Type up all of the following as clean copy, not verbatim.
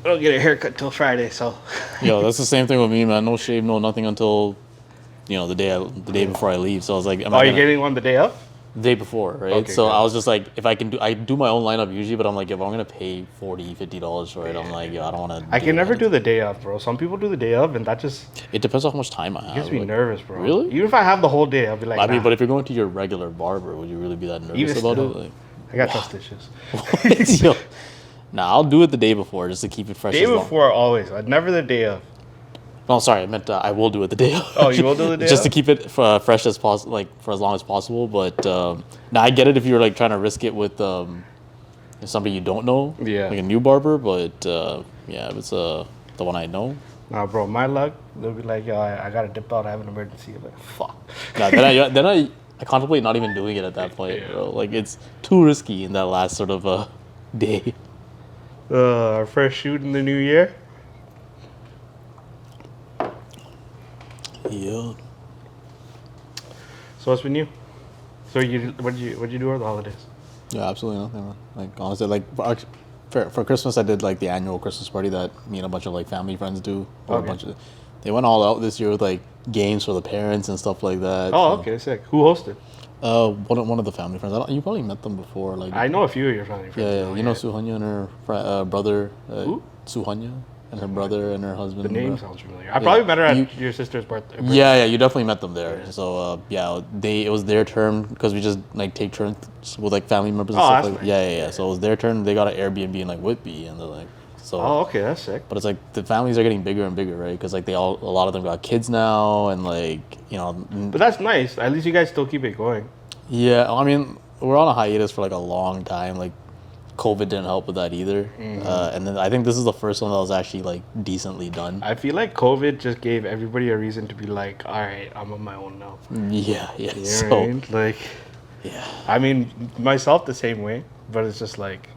I don't get a haircut till Friday, so. Yo, that's the same thing with me, man. No shave, no nothing until, the day before I leave. So I was like, am I Oh, you're gonna getting one the day of? the day before, right? Okay, So good. I was just like, if I do my own lineup usually, but I'm like, if I'm gonna pay $40-$50 for it, I'm like, yo, I don't want to. I can never do the day of, bro. Some people do the day of, and that just It depends on how much time I have. gets me like, nervous, bro. Really? Even if I have the whole day, I'll be like, I mean, nah. but if you're going to your regular barber, would you really be that nervous Even about still. it? Like, I got trust issues. yo, nah, I'll do it the day before just to keep it fresh. Day as long. before, always. Never the day of. No, sorry, I meant I will do it the day of. Oh, you will do the day just of? to keep it fresh as possible, like for as long as possible. But now I get it if you're like trying to risk it with somebody you don't know, Yeah. like a new barber. But yeah, if it's the one I know, Nah, bro, my luck, they'll be like, yo, I gotta dip out, I have an emergency. I'm like, fuck. nah, then I contemplate not even doing it at that point, bro. Like it's too risky in that last sort of day. Our first shoot in the new year. Yeah. So what's been new? So what'd you do over the holidays? Yeah, absolutely nothing, man. Like honestly, like for Christmas, I did like the annual Christmas party that me and a bunch of like family friends do. Or Okay. a bunch of, they went all out this year with like games for the parents and stuff like that. Oh, so. okay, sick. Who hosted? One of the family friends. You probably met them before. Like I know a few of your family friends. yeah, now, you know Suhanya and her brother. Who? Suhanya and her brother and her husband. The name sounds familiar. I probably met her at your sister's birthday. Yeah, you definitely met them there. So it was their turn because we just like take turns with like family members and Oh, stuff. that's Like, nice. yeah. So it was their turn. They got an Airbnb in like Whitby, and they're like, so. Oh, okay, that's sick. But it's like the families are getting bigger and bigger, right? Because like a lot of them got kids now, and like But that's nice. At least you guys still keep it going. yeah. I mean, we're on a hiatus for like a long time. Like COVID didn't help with that either. And then I think this is the first one that was actually like decently done. I feel like COVID just gave everybody a reason to be like, all right, I'm on my own now. Yeah. You know So what I mean? Like, yeah. I mean, myself the same way, but it's just like,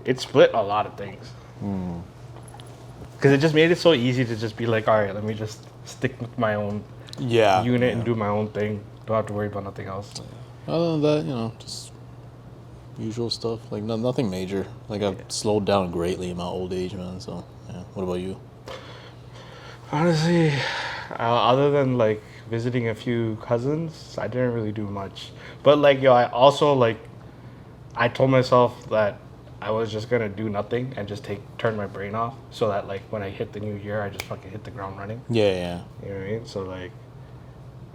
it split a lot of things. Because it just made it so easy to just be like, all right, let me just stick with my own Yeah. unit and do my own thing. Don't have to worry about nothing else. Other than that, just usual stuff. Like nothing major. Like I've slowed down greatly in my old age, man. So yeah. What about you? Honestly, other than like visiting a few cousins, I didn't really do much. But like, yo, I also like, I told myself that I was just gonna do nothing and just turn my brain off, so that like when I hit the new year, I just fucking hit the ground running. Yeah. You know what I mean? So like,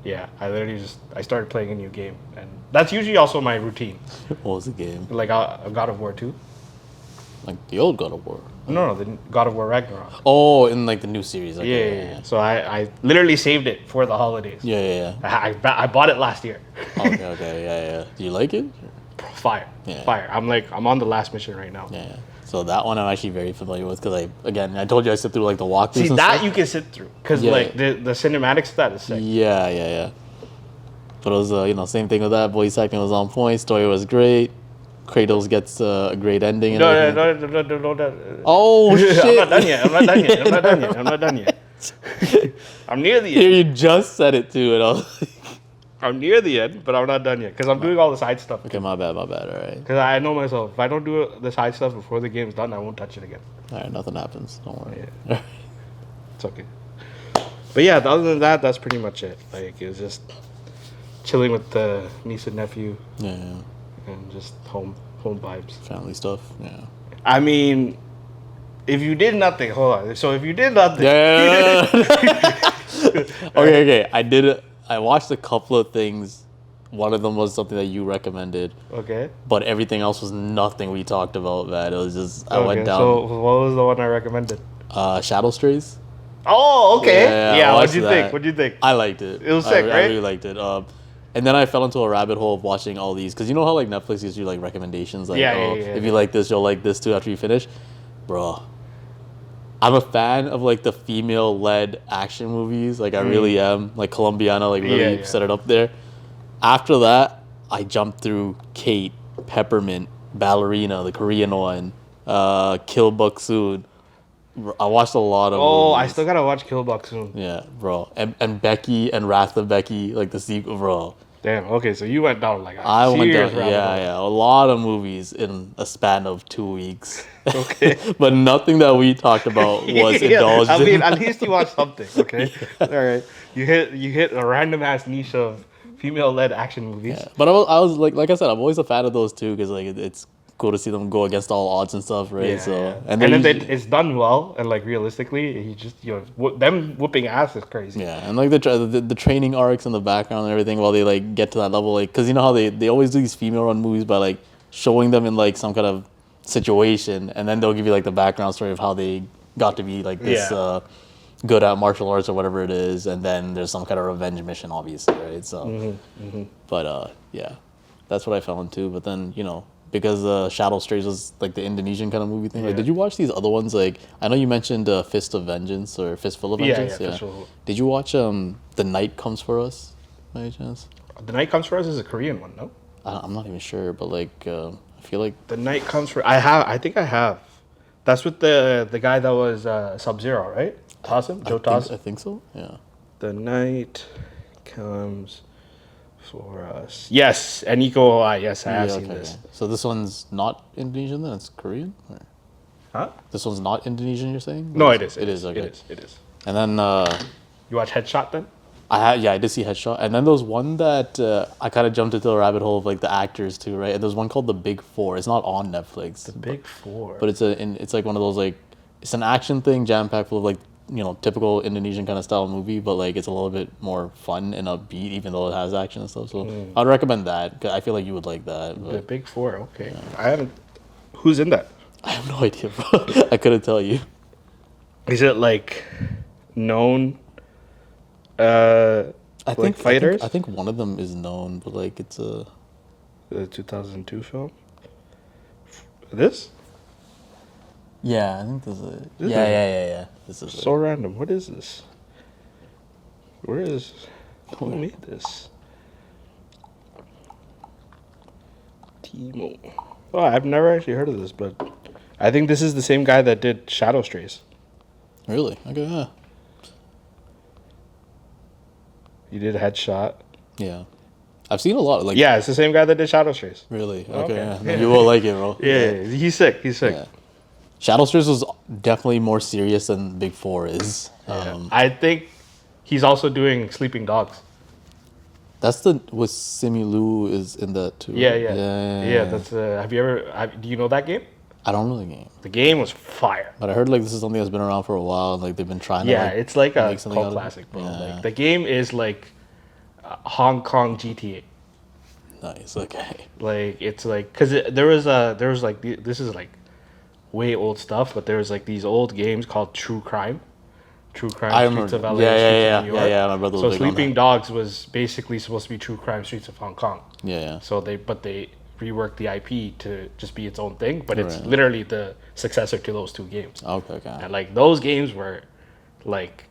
yeah, I literally I started playing a new game, and that's usually also my routine. What was the game? Like God of War 2. Like the old God of War. No, the God of War Ragnarok. Oh, in like the new series. Yeah, Okay, yeah. So I literally saved it for the holidays. Yeah. I bought it last year. Okay. Yeah. Do you like it? Fire. Yeah. Fire. I'm on the last mission right now. Yeah. So that one I'm actually very familiar with because I told you I sit through like the walkthroughs. See, and that stuff. you can sit through because Yeah. like the cinematics of that is sick. Yeah. But it was same thing with that. Voice acting was on point. Story was great. Kratos gets a great ending. And No. Oh shit! I'm not done yet. I'm not done yet. I'm near the Here end. you just said it too, and I was like, I'm near the end, but I'm not done yet because I'm doing all the side stuff. okay, my bad. All right. Because I know myself, if I don't do the side stuff before the game's done, I won't touch it again. All right, nothing happens. Don't worry. It's okay. But yeah, other than that, that's pretty much it. Like, it was just chilling with the niece and nephew Yeah. and just home vibes. Family stuff. Yeah. I mean, if you did nothing, hold on. So if you did nothing, Yeah. Okay. I did it. I watched a couple of things. One of them was something that you recommended, Okay. but everything else was nothing we talked about, man. It was just I Okay, went down. So what was the one I recommended? Shadow Strays. Oh, okay. Yeah, I Yeah. watched What'd you that. think? What'd you think? I liked it. It was sick, I right? really liked it. And then I fell into a rabbit hole of watching all these because you know how like Netflix gives you like recommendations, like Yeah, if you like this, you'll like this too after you finish, bro. I'm a fan of like the female-led action movies. Like I really am. Like Colombiana, like really Yeah. set it up there. After that, I jumped through Kate, Peppermint, Ballerina, the Korean one, Kill Buck Soon. I watched a lot of. Oh, movies. I still gotta watch Kill Buck soon. Yeah, bro. And Becky and Wrath of Becky, like the sequel, bro. Damn. Okay, so you went down like a I went serious down, rabbit yeah, hole. yeah, a lot of movies in a span of 2 weeks. Okay. But nothing that we talked about was Yeah, indulged I mean, in. at least you watched something, okay? Yeah. All right, you hit a random ass niche of female-led action movies. Yeah, but I was like I said, I'm always a fan of those too because like it's cool to see them go against all odds and stuff, right? Yeah, yeah. So and they're And then usually it's done well and like realistically, he just them whooping ass is crazy. yeah, and like the training arcs in the background and everything while they like get to that level, like because you know how they always do these female run movies by like showing them in like some kind of situation, and then they'll give you like the background story of how they got to be like this Yeah. good at martial arts or whatever it is, and then there's some kind of revenge mission, obviously, right? So, but yeah, that's what I fell into. But then because Shadow Strays was like the Indonesian kind of movie thing. Like, Yeah. did you watch these other ones? Like, I know you mentioned Fist of Vengeance or Fistful of Yeah, Vengeance. yeah, for sure. Did you watch The Night Comes for Us by any chance? The Night Comes for Us is a Korean one, no? I'm not even sure, but like I feel like The Night Comes for I think I have. That's with the guy that was Sub-Zero, right? Tossum? Joe I Toss? think so. Yeah. The Night Comes for Us. Yes, and Nico. Yes, I have Yeah, seen okay, this. okay. So this one's not Indonesian then? It's Korean? Or Huh? this one's not Indonesian, you're saying? No, Or it is. It is, okay. It is. It is. And then You watch Headshot then? I did see Headshot. And then there was one that I kind of jumped into a rabbit hole of like the actors too, right? And there's one called The Big Four. It's not on Netflix. The Big Four. But it's like one of those like it's an action thing jam packed full of like typical Indonesian kind of style movie, but like it's a little bit more fun and upbeat, even though it has action and stuff. So I'd recommend that. 'Cause I feel like you would like that. The But Big Four. Okay. I haven't. Who's in that? I have no idea, bro. I couldn't tell you. Is it like known? I Like think fighters? I think one of them is known, but like it's a The 2002 film. This? yeah. I think this is it. This Yeah, is- yeah. This is So random. What is this? Where is? Who made this? Timo. Oh, I've never actually heard of this, but I think this is the same guy that did Shadow Strays. it. Really? Okay. Yeah. He did Headshot. Yeah. I've seen a lot. Like Yeah, it's the same guy that did Shadow Strays. really. Okay. Okay. Yeah. Then you will like it, bro. Yeah, he's sick. He's sick. Yeah. Shadow Strays was definitely more serious than Big Four is. I think he's also doing Sleeping Dogs. That's the with Simu Liu is in that too. Yeah, right? yeah. That's. Have you ever? Do you know that game? I don't know the game, The game was fire. but I heard like this is something that's been around for a while. And, like they've been trying to. Yeah, Like, it's like a make something out cult of it. classic, bro. Yeah. Like the game is like Hong Kong GTA. Nice. Okay. Like it's like because there was like this is like way old stuff, but there was like these old games called True Crime. True Crime I Streets remember. of LA, Yeah, Streets yeah, of New yeah, York. yeah. My brother was So big on Sleeping that. Dogs was basically supposed to be True Crime Streets of Hong Kong. Yeah, yeah. So they reworked the IP to just be its own thing, but it's Right. literally the successor to those two games. Okay. Okay. And like those games were like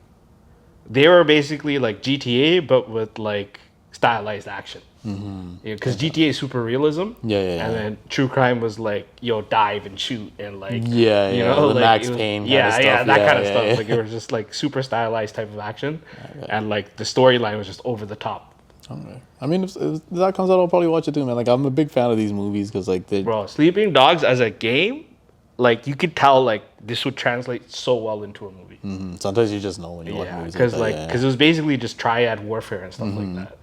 they were basically like GTA but with like stylized action. Because GTA is super realism. Yeah, yeah, And yeah. then True Crime was like dive and shoot and like Yeah, yeah, the like, Max it was- Payne kinda yeah, stuff. yeah, that Yeah, kind of yeah, stuff. yeah. Like it was just like super stylized type of action, and like the storyline was just over the top. Okay. I mean, if that comes out, I'll probably watch it too, man. Like I'm a big fan of these movies because like they. Bro, Sleeping Dogs as a game, like you could tell like this would translate so well into a movie. Sometimes you just know when you watch Yeah, movies. because that, like yeah. because it was basically just triad warfare and stuff like that,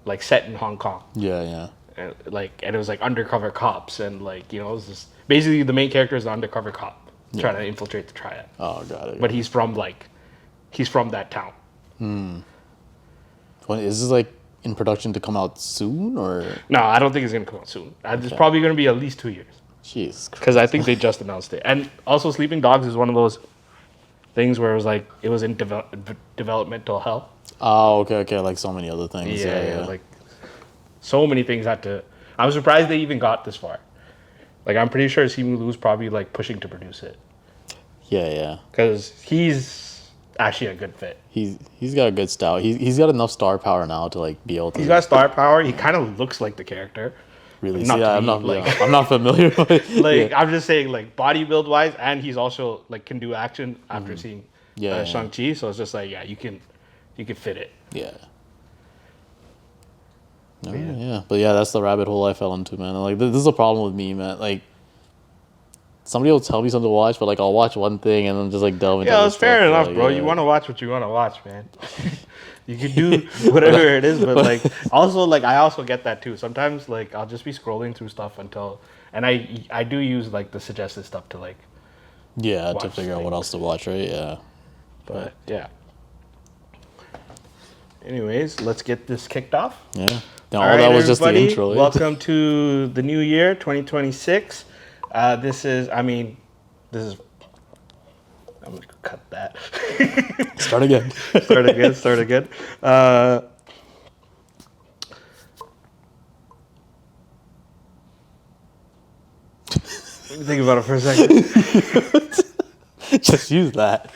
like set in Hong Kong. Yeah, yeah. And it was like undercover cops and like it was just basically the main character is an undercover cop trying to infiltrate the triad, Oh, got it. but he's from that town. When, is this like in production to come out soon or? No, I don't think it's gonna come out soon. It's probably gonna be at least 2 years Jeez. because I think they just announced it. And also, Sleeping Dogs is one of those things where it was like it was in developmental hell. Oh, okay, okay. Like so many other things. Yeah. Like so many things had to. I'm surprised they even got this far. Like I'm pretty sure Simu Liu's probably like pushing to produce it Yeah, yeah. because he's actually a good fit. He's got a good style. He's got enough star power now to like be able to. He's got star power. He kind of looks like the character. really. not See, to I'm be, not like- I'm not familiar with it. Like yeah. I'm just saying, like body build wise, and he's also like can do action after seeing Yeah, yeah. Shang-Chi. So it's just like you can fit it. Yeah. Yeah, but yeah, that's the rabbit hole I fell into, man. Like this is a problem with me, man. Like somebody will tell me something to watch, but like I'll watch one thing and then just like delve into. Yeah, other it's fair stuff, enough, like, bro. You want to watch what you want to watch, man. You can do whatever it is, but like also like I also get that too. Sometimes like I'll just be scrolling through stuff and I do use like the suggested stuff to like Yeah, to watch figure out what things. else to watch, right? Yeah. But yeah. Anyways, let's get this kicked off. Yeah. Now, All all right, that was just the everybody, intro. welcome to the new year, 2026. This is. I'm gonna cut that. Start again. Start again. Let me think about it for a second. Just use that.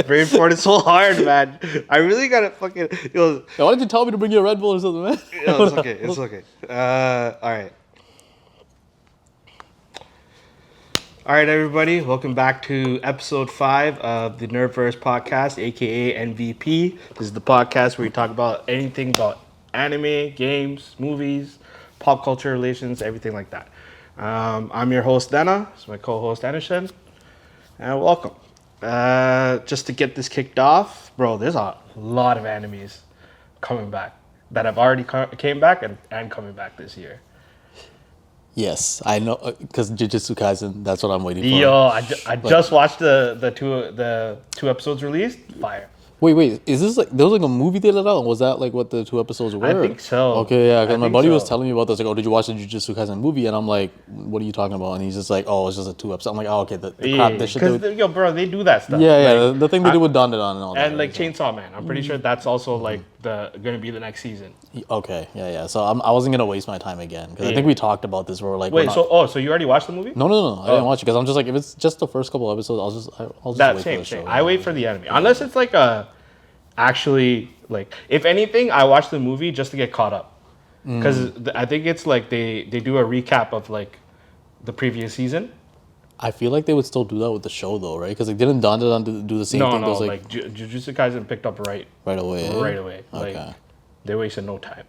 Brain fart is so hard, man. I really gotta fucking. Why didn't you tell me to bring you a Red Bull or something, man? It's okay. It's okay. All right. All right, everybody. Welcome back to episode 5 of the Nerdverse podcast, aka NVP. This is the podcast where we talk about anything about anime, games, movies, pop culture relations, everything like that. I'm your host, Dana. This is my co-host, Anishan. And welcome. Just to get this kicked off, bro, there's a lot of animes coming back that have already came back and coming back this year. Yes, I know, because Jujutsu Kaisen, that's what I'm waiting for. Yo, I just watched the two episodes released. Fire. Wait, is this like, there was like a movie they let out? Was that like what the 2 episodes were? I think so. Okay, yeah, I because my think buddy was so. telling me about this. Like, oh, did you watch the Jujutsu Kaisen movie? And I'm like, what are you talking about? And he's just like, oh, it's just a 2 episode. I'm like, oh, okay, the crap, this shit. Because yo, bro, they do that stuff. Yeah, Like, the thing they did with Don and all that. and like right? Chainsaw Man. I'm pretty sure that's also like gonna be the next season. Okay, yeah. So I wasn't gonna waste my time again because I Yeah. think we talked about this. Where we're like, Wait, so you already watched the movie? No, I didn't watch it because I'm just like, if it's just the first couple episodes, I'll just That wait same for the show. I wait for the anime unless it's like actually like if anything I watch the movie just to get caught up because I think it's like they do a recap of like the previous season. I feel like they would still do that with the show though, right? Because like didn't Don do the same thing? No, Those, like Jujutsu Kaisen picked up right away. Like Okay. they wasted no time.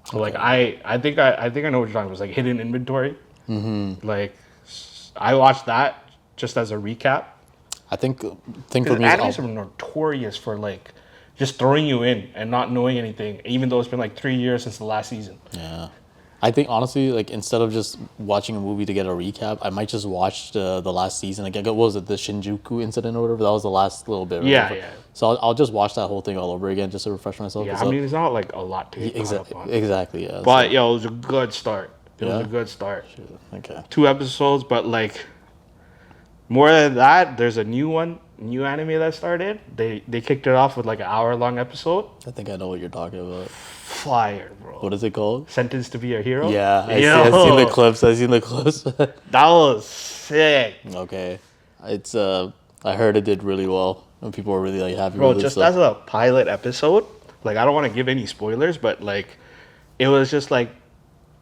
So like I think I know what you're talking about. It's like hidden inventory. Like I watched that just as a recap. I think for Because me, is animes are notorious for like just throwing you in and not knowing anything, even though it's been like 3 years since the last season. yeah. I think honestly, like instead of just watching a movie to get a recap, I might just watch the last season. Like, what was it, the Shinjuku incident or whatever? That was the last little bit. Right? Yeah. So I'll just watch that whole thing all over again just to refresh myself. Yeah, I mean, it's not like a lot to get caught up on. Exactly. Yeah. But yo, it was a good start. It was Yeah? a good start. Okay. 2 episodes, but like more than that, there's a new anime that started. They kicked it off with like an hour-long episode. I think I know what you're talking about. Fire, bro. What is it called? Sentenced to be a Hero? Yeah, I've Yo, seen the clips. that was sick. Okay, it's I heard it did really well, and people were really like happy Bro, with it. just So. as a pilot episode, like I don't want to give any spoilers, but like it was just like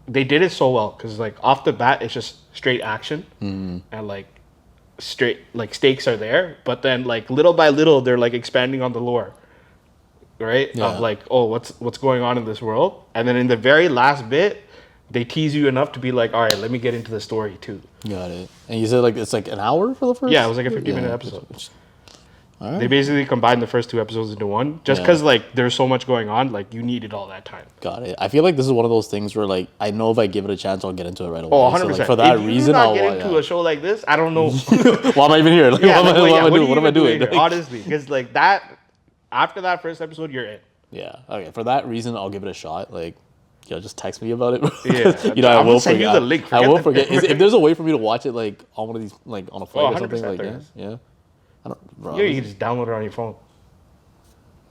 they did it so well because like off the bat it's just straight action and like straight like stakes are there, but then like little by little they're like expanding on the lore, right? Yeah. Of like, oh, what's going on in this world, and then in the very last bit they tease you enough to be like, all right, let me get into the story too. Got it. And you said like it's like an hour for the first. Yeah, it was like a 15-minute episode. All right. They basically combined the first 2 episodes into one, just because like there's so much going on, like you needed all that time. Got it. I feel like this is one of those things where like I know if I give it a chance, I'll get into it right away. Oh, 100%. So, like, for that if reason, you do not I'll get watch. into a show like this, I don't know. Why am I even here? Like, Yeah, what am I doing? here? Like, Honestly, because like that, after that first episode, you're in. yeah. Okay. For that reason, I'll give it a shot. Like, just text me about it. Bro. Yeah. You know, I'm I gonna will send forget. you the link. I will Forget forget. the- If there's a way for me to watch it like on one of these, like on a flight or 100% something, like there is. yeah. I don't. Bro, Yeah, you can just download it on your phone.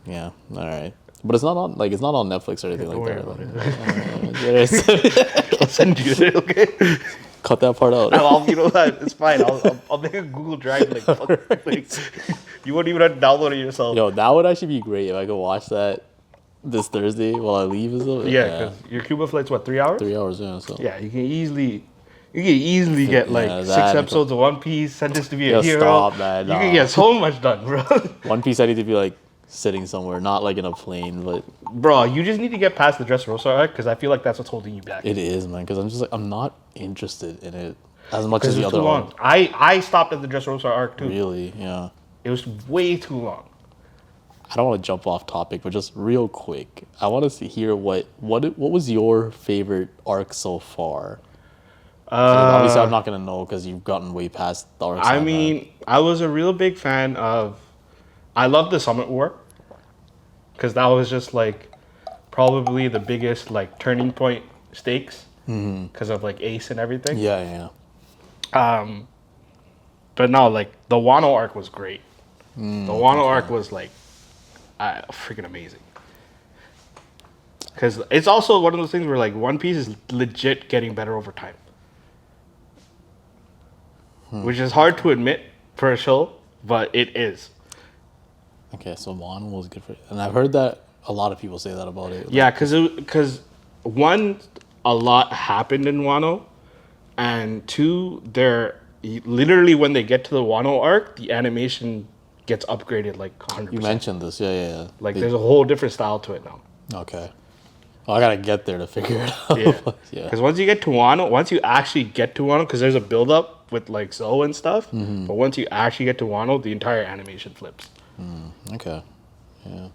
Yeah. All right. But it's not on Netflix or anything Don't like worry that. about it. I'll send you it, okay? Cut that part out. You know what? It's fine. I'll make a Google Drive. Like, fuck, like you won't even have to download it yourself. Yo, that would actually be great if I could watch that this Thursday while I leave. Yeah, because your Cuba flight's what, 3 hours? 3 hours. Yeah. So. Yeah, you can easily get like Yeah, 6 that- episodes of One Piece, Sentenced to be a Yo, Hero. stop, man, You can no. get so much done, bro. One Piece, I need to be like sitting somewhere, not like in a plane, but Bro, you just need to get past the Dressrosa arc because I feel like that's what's holding you back. it is, man. Because I'm just like I'm not interested in it as much as Because the it's other too long. arcs. I stopped at the Dressrosa arc too. Really, yeah. It was way too long. I don't want to jump off topic, but just real quick, I want to hear what was your favorite arc so far? 'Cause obviously, I'm not gonna know because you've gotten way past the arcs. I mean, I was a real big fan of. I love the Summit War because that was just like probably the biggest like turning point stakes because of like Ace and everything. Yeah, yeah. But no, like the Wano arc was great. The Wano arc was like freaking amazing. Because it's also one of those things where like One Piece is legit getting better over time, which is hard to admit for a show, but it is. Okay, so Wano was good for it, and I've heard that a lot of people say that about it. Yeah, because one, a lot happened in Wano, and two, they're literally when they get to the Wano arc, the animation gets upgraded like 100%. You mentioned this, yeah. Like there's a whole different style to it now. Okay. Oh, I gotta get there to figure it out. Yeah, Yeah. because once you get to Wano, once you actually get to Wano, because there's a build up with like Zoe and stuff, but once you actually get to Wano, the entire animation flips. Okay. Yeah.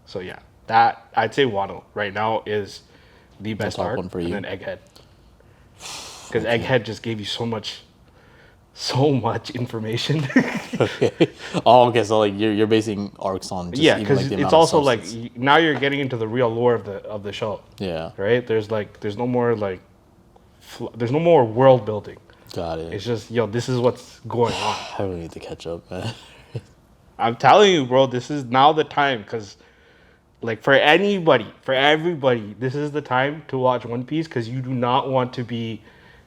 So yeah, that I'd say Wano right now is the best top arc, one for and you. then Egghead, because Egghead just gave you so much information. Okay. Oh, okay. So like you're basing arcs on just Yeah, even, because like, the it's amount also of like substance. now you're getting into the real lore of the show, Yeah. right? There's no more like there's no more world building. Got it. It's just this is what's going on. I really need to catch up, man. I'm telling you, bro, this is now the time because, like, for everybody, this is the time to watch One Piece because you do not want to be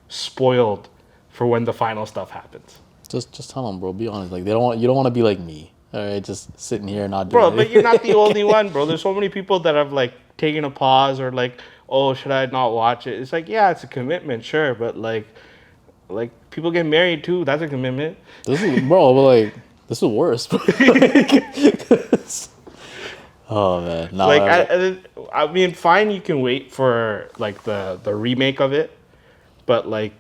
spoiled for when the final stuff happens. Just tell them, bro. Be honest. Like you don't want to be like me. All right, just sitting here and not doing Bro, anything. but you're not the only one, bro. There's so many people that have, like, taken a pause or, like, oh, should I not watch it? It's like, yeah, it's a commitment, sure, but, like people get married, too. That's a commitment. This is, bro, but like this is worse. Bro. Oh man, no, Like, I mean, fine, you can wait for, like, the remake of it, but, like,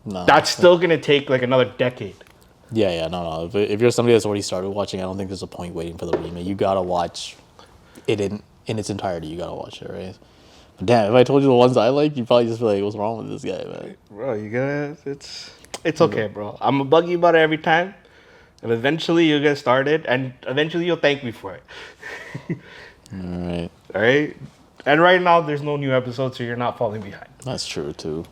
no. that's still going to take, like, another decade. Yeah, no. If you're somebody that's already started watching, I don't think there's a point waiting for the remake. You gotta watch it in its entirety. You gotta watch it, right? But damn, if I told you the ones I like, you'd probably just be like, "What's wrong with this guy, man?" Bro, it's okay, bro. I'm gonna bug you about it every time, and eventually you'll get started, and eventually you'll thank me for it. All right, All right? And right now, there's no new episodes, so you're not falling behind. that's true too.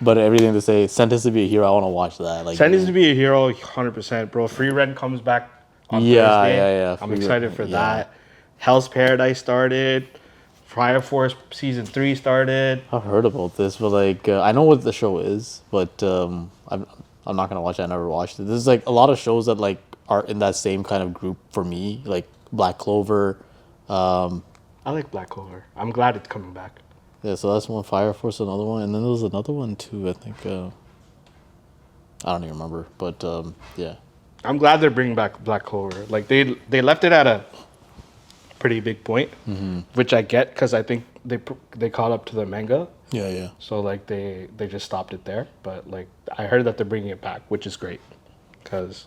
But everything to say, Sentence to Be a Hero, I want to watch that. Like, Sentence to Be a Hero, 100%, bro. Frieren comes back on Yeah, Thursday. yeah. I'm Frieren, excited for yeah. that. Hell's Paradise started. Fire Force Season 3 started. I've heard about this, but like, I know what the show is, but I'm not gonna watch it. I never watched it. There's like a lot of shows that like are in that same kind of group for me, like Black Clover. I like Black Clover. I'm glad it's coming back. Yeah, so that's one. Fire Force, another one, and then there was another one too. I think I don't even remember, but yeah. I'm glad they're bringing back Black Clover. Like they left it at a pretty big point, which I get because I think they caught up to the manga. Yeah. So like they just stopped it there. But like I heard that they're bringing it back, which is great because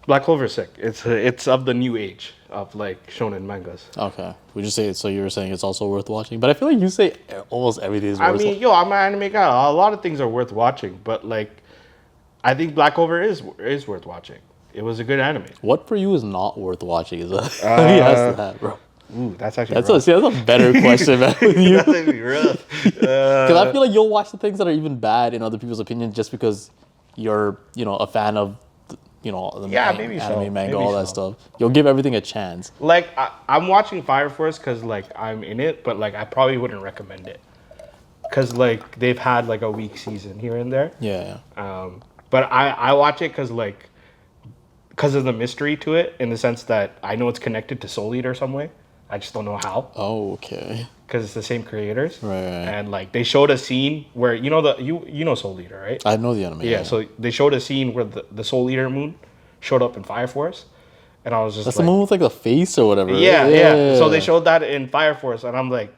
Black Clover is sick. It's of the new age of like shonen mangas. Okay. Would you say so? You were saying it's also worth watching, but I feel like you say almost everything is I worth. mean, I'm an anime guy. A lot of things are worth watching, but like I think Black Clover is worth watching. It was a good anime. What for you is not worth watching? Is that? Let me ask that, bro. Ooh, that's actually That's a better question, man. With you, That's gonna be rough. because I feel like you'll watch the things that are even bad in other people's opinions just because you're, a fan of, the Yeah, maybe so. anime, manga, Maybe all that so. stuff. You'll give everything a chance. Like I'm watching Fire Force because like I'm in it, but like I probably wouldn't recommend it because like they've had like a weak season here and there. Yeah. But I watch it because of the mystery to it, in the sense that I know it's connected to Soul Eater some way. I just don't know how, Oh, okay. because it's the same creators. Right. And like they showed a scene where you know Soul Eater, right? I know the anime. Yeah. So they showed a scene where the Soul Eater moon showed up in Fire Force, and I was just That's like, the one with like the face or whatever. Right? yeah. So they showed that in Fire Force, and I'm like,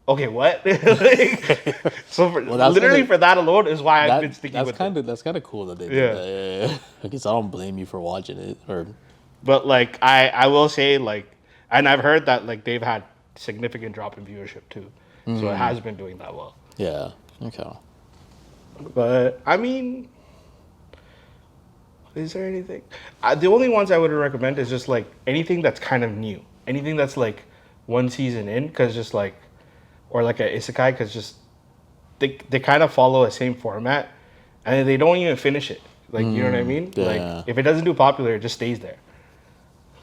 okay, what? Like, so literally for that alone is why I've been sticking with it. That's kind of cool that they did Yeah. that. Yeah. I guess I don't blame you for watching it. Or But like I will say like, and I've heard that like they've had significant drop in viewership too, so it has been doing that well. yeah, okay. But I mean, is there anything? The only ones I would recommend is just like anything that's kind of new, anything that's like one season in, because just like, or like a isekai, because just they kind of follow the same format, and they don't even finish it. Like you know what I mean? Yeah. Like if it doesn't do popular, it just stays there.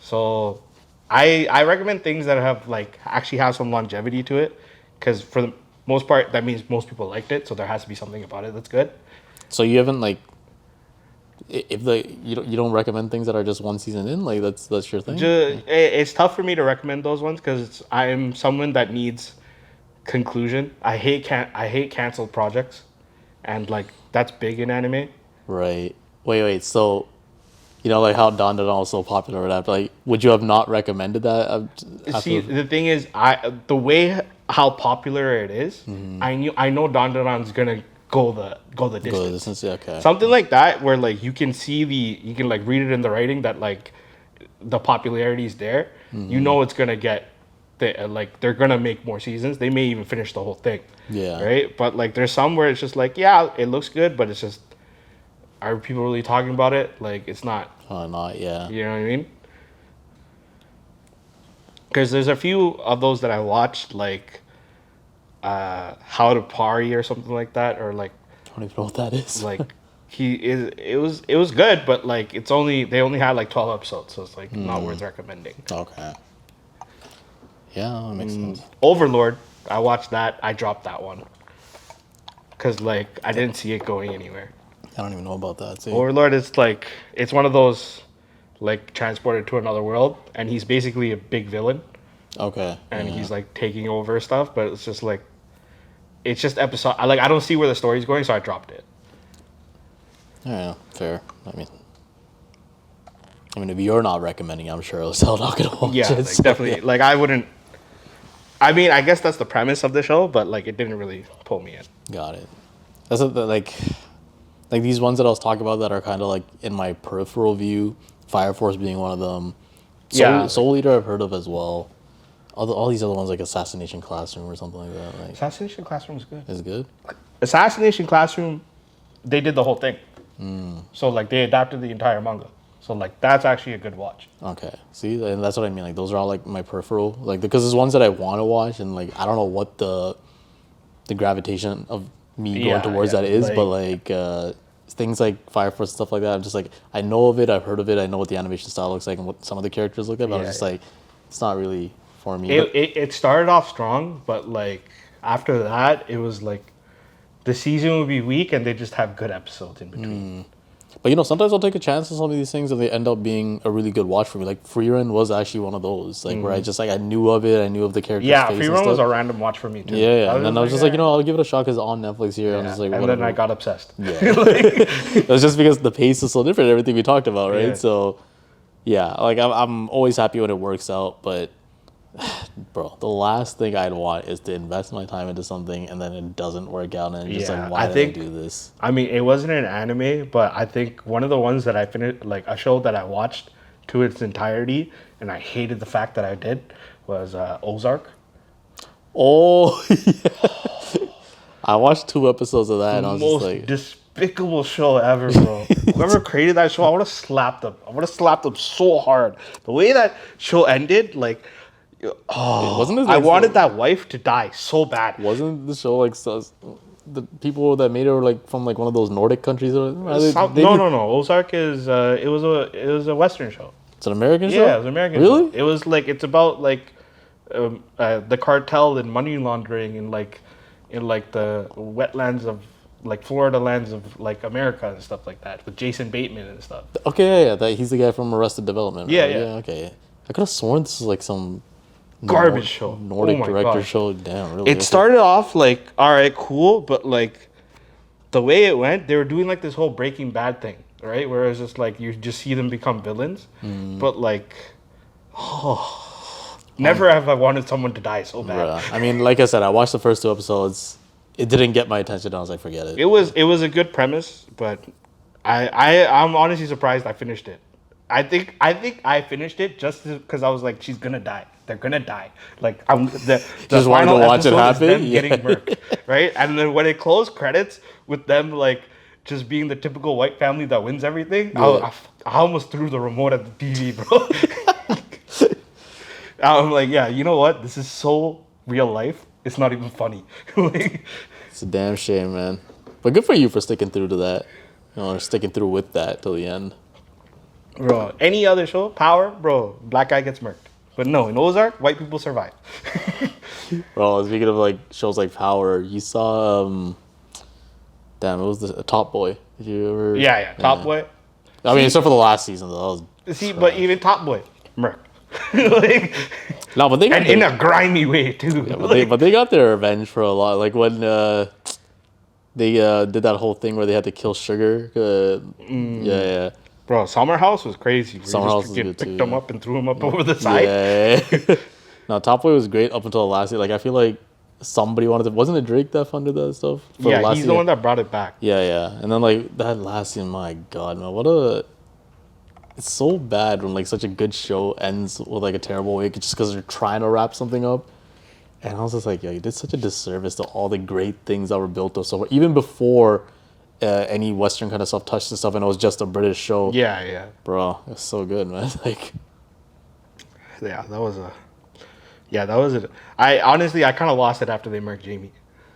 So, I recommend things that have like actually have some longevity to it, because for the most part that means most people liked it. So there has to be something about it that's good. So you haven't like, if you don't recommend things that are just one season in, like that's your thing. It's tough for me to recommend those ones because I'm someone that needs conclusion. I hate canceled projects, and like that's big in anime. Right. Wait. So, like how Don was so popular or whatever. Like, would you have not recommended that? See, the thing is, the way how popular it is, I know Dandadan's gonna go the distance. Go the distance, yeah, okay. Something like that, where like you can like read it in the writing that like the popularity is there. You know it's gonna get like they're gonna make more seasons. They may even finish the whole thing. Yeah. Right. But like there's some where it's just like, yeah, it looks good, but it's just, are people really talking about it? Like it's not. Oh, not yeah. You know what I mean? Because there's a few of those that I watched, like How to Party or something like that, or like I don't even know what that is. like it was good, but like they only had like 12 episodes, so it's like not worth recommending. Okay. Yeah, that makes sense. Overlord, I watched that. I dropped that one because like I didn't see it going anywhere. I don't even know about that. See? Overlord is like, it's one of those like transported to another world, and he's basically a big villain. Okay. And he's like taking over stuff, but it's just like, it's just episode. I don't see where the story's going, so I dropped it. Yeah, fair. I mean, if you're not recommending, I'm sure I'm still not gonna watch Yeah, it. like, definitely. Like I wouldn't. I mean, I guess that's the premise of the show, but like it didn't really pull me in. Got it. That's like these ones that I was talking about that are kind of like in my peripheral view. Fire Force being one of them. Soul Eater I've heard of as well. All these other ones like Assassination Classroom or something like that. Like, Assassination Classroom is good. is good. Assassination Classroom, they did the whole thing. So like they adapted the entire manga. So like that's actually a good watch. Okay. See, and that's what I mean. Like those are all like my peripheral, like because there's ones that I want to watch, and like I don't know what the gravitation of me going towards that is, but like things like Fire Force stuff like that, I'm just like, I know of it, I've heard of it, I know what the animation style looks like and what some of the characters look like, but I'm just like, it's not really for me. It started off strong, but like after that, it was like the season would be weak, and they just have good episodes in between. But sometimes I'll take a chance on some of these things and they end up being a really good watch for me. Like Frieren was actually one of those, like where I just like I knew of it, I knew of the character's face. Yeah, Frieren was a random watch for me too. Yeah. And then I was just like, I'll give it a shot because it's on Netflix here. Yeah. I'm just like, and whatever. then I got obsessed. Yeah, it was just because the pace is so different. Everything we talked about, right? Yeah. So, yeah, like I'm always happy when it works out, but bro, the last thing I'd want is to invest my time into something and then it doesn't work out, and just like, why did I do this? I mean, it wasn't an anime, but I think one of the ones that I finished, like a show that I watched to its entirety, and I hated the fact that I did, was Ozark. Oh, yeah. I watched 2 episodes of that, and I was just like, despicable show ever, bro. Whoever created that show, I would have slapped them. I would have slapped them so hard. The way that show ended, like, wasn't it? I wanted that wife to die so bad. Wasn't the show like the people that made it were like from like one of those Nordic countries? Or No. Ozark is it was a Western show. It's an American show. Yeah, it was an American. Really? Show. It was like, it's about like the cartel and money laundering in like the wetlands of like Florida lands of like America and stuff like that, with Jason Bateman and stuff. Okay, yeah. He's the guy from Arrested Development. Right? Yeah. Okay. I could have sworn this was like some garbage show. Nordic director show. Damn, really? It started off like, all right, cool, but like the way it went, they were doing like this whole Breaking Bad thing, right? Where it's just like you just see them become villains, but like, never have I wanted someone to die so bad. Bruh. I mean, like I said, I watched the first 2 episodes. It didn't get my attention. I was like, forget it. It was a good premise, but I'm honestly surprised I finished it. I think I finished it just because I was like, she's gonna die. They're gonna die. Like the Just wanted final to watch it episode is happen? them Yeah. getting murked, right? And then when it closed credits with them like just being the typical white family that wins everything, Yeah. I almost threw the remote at the TV, bro. I'm like, yeah, you know what? This is so real life. It's not even funny. Like, It's a damn shame, man. But good for you for sticking through to that. Or sticking through with that till the end. bro, any other show, Power, bro, black guy gets murked. But no, in Ozark, white people survive. Bro, speaking of like shows like Power, you saw damn, it was the Top Boy. Did you ever? Yeah, Top Boy. I mean, except for the last season though. That was See, but even Top Boy, murked. Like, no, but they got and in their, a grimy way too. but they got their revenge for a lot. Like when they did that whole thing where they had to kill Sugar. Yeah. Bro, Summer House was crazy. Summer House was good picked too, him yeah. up and threw him up over the side. Yeah. No, Top Boy was great up until the last year. Like I feel like somebody wanted to. Wasn't it Drake that funded that stuff? For Yeah, last he's year? the one that brought it back. Yeah. And then like that last season, my God, man, what a. It's so bad when like such a good show ends with like a terrible way just because they're trying to wrap something up. And I was just like, yeah, you did such a disservice to all the great things that were built up so far. Even before any Western kind of stuff touched the stuff and it was just a British show. Yeah. Bro, it's so good, man. Like, Yeah, that was a. Yeah, that was it. I honestly, I kind of lost it after they murked Jamie.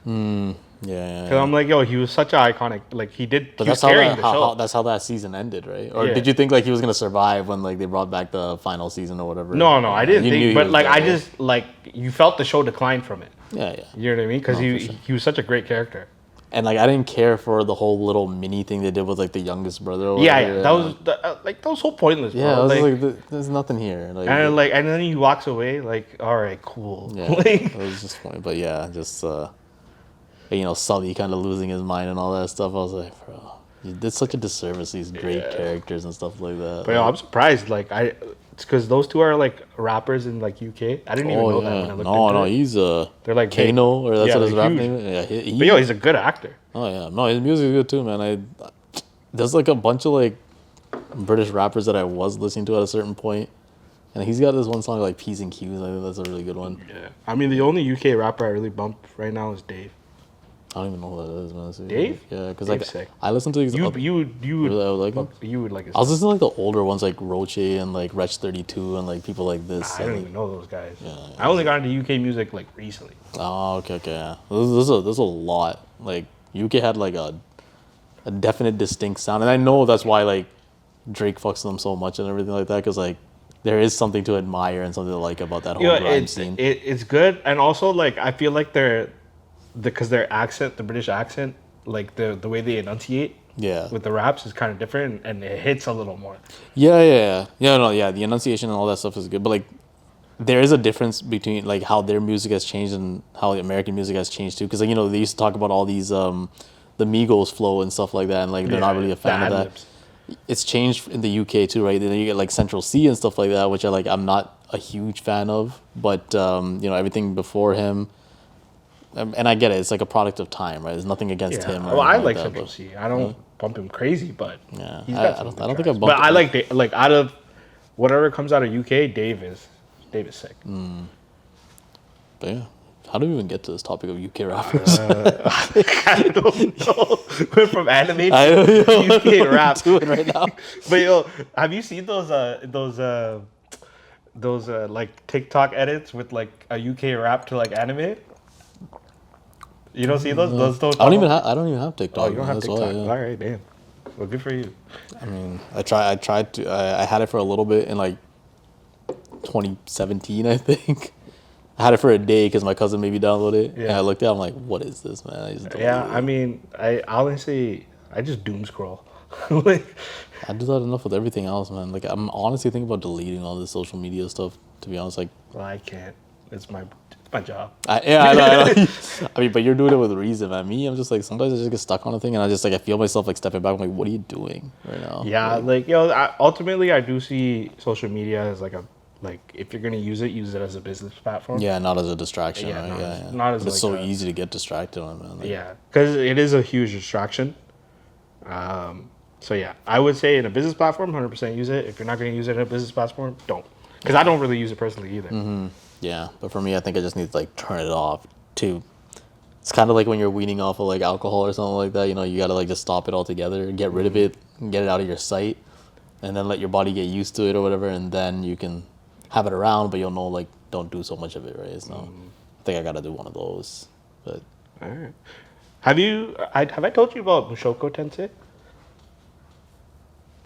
yeah. Because I'm like, yo, he was such an iconic. Like, he did. But He was that's carrying the show. that's how that season ended, right? Or Yeah. did you think like he was gonna survive when like they brought back the final season or whatever? No, I didn't You knew he think. But was like, I gonna- just like you felt the show decline from it. yeah. You know what I mean? Because No, he for sure. he was such a great character. And like I didn't care for the whole little mini thing they did with like the youngest brother. Or Yeah, whatever. that was like that was so pointless. Bro. Yeah, I was like, like, there's nothing here. Like, and then he walks away. Like, all right, cool. yeah, Like, it was just funny. But yeah, just Sully kind of losing his mind and all that stuff. I was like, bro, you did such a disservice to these great characters and stuff like that. but yo, I'm surprised. Like, it's because those two are like rappers in like UK. I didn't even know that when I looked no, into it. he's They're like Kano, or that's yeah, what his they're rap huge. name is. Yeah, But yo, he's a good actor. oh yeah, no, his music is good too, man. There's like a bunch of like British rappers that I was listening to at a certain point, and he's got this one song like P's and Q's. I think that's a really good one. Yeah. I mean, the only UK rapper I really bump right now is Dave. I don't even know who that is, man. Dave? Yeah, because Dave's like sick. I listen to these. You Really, I would like him? you would like his I was listening to like the older ones like Roche and like Wretch 32 and like people like this. I don't and, even know those guys. Yeah. I only got into UK music like recently. Oh, okay, yeah. There's a lot. Like UK had like a definite distinct sound, and I know that's why like Drake fucks them so much and everything like that, because like there is something to admire and something to like about that whole grime scene. It's good, and also like I feel like because their accent, the British accent, like the way they enunciate Yeah. with the raps is kind of different, and it hits a little more. Yeah. The enunciation and all that stuff is good, but like there is a difference between like how their music has changed and how the American music has changed too. Because like they used to talk about all these the Migos flow and stuff like that, and like they're not really a fan of that. ad-libs. It's changed in the UK too, right? Then you get like Central C and stuff like that, which I'm not a huge fan of. But everything before him, and I get it. It's like a product of time, right? There's nothing against him. Or Well, I anything like that, Central but- C. I don't bump him crazy, but Yeah. he's I got don't some think good I tracks. bumped But I him. like out of whatever comes out of UK, Dave is sick. But yeah, how do we even get to this topic of UK rappers? I don't know. Went from anime I don't know to what UK rap. we're doing right now. But yo, have you seen those like TikTok edits with like a UK rap to like anime? You don't see those? Those don't. I don't even have TikTok. Oh, you don't have that's TikTok. why, yeah. All right, damn. Well, good for you. I mean, I tried to. I had it for a little bit in like 2017, I think. I had it for a day because my cousin made me download it. Yeah. And I looked at it, I'm like, what is this, man? I just Yeah, deleted it. I mean, I honestly, I just doom scroll. Like, I do that enough with everything else, man. Like, I'm honestly thinking about deleting all this social media stuff, to be honest. Like, well, I can't. It's my my job. I know. I mean, but you're doing it with reason, man. Me, I'm just like sometimes I just get stuck on a thing, and I feel myself like stepping back. I'm like, what are you doing right now? Yeah, like ultimately, I do see social media as like if you're gonna use it as a business platform. Yeah, not as a distraction, Yeah, right? not Yeah, as yeah. not as But it's like so a, easy to get distracted on, man. Like, yeah, because it is a huge distraction. So yeah, I would say in a business platform, 100% use it. If you're not gonna use it in a business platform, don't. Because I don't really use it personally either. yeah, but for me, I think I just need to like turn it off too. It's kind of like when you're weaning off of like alcohol or something like that. You know, you gotta like just stop it altogether, get rid of it, get it out of your sight, and then let your body get used to it or whatever, and then you can have it around, but you'll know like don't do so much of it, right? So I think I gotta do one of those. But All right. Have I told you about Mushoku Tensei?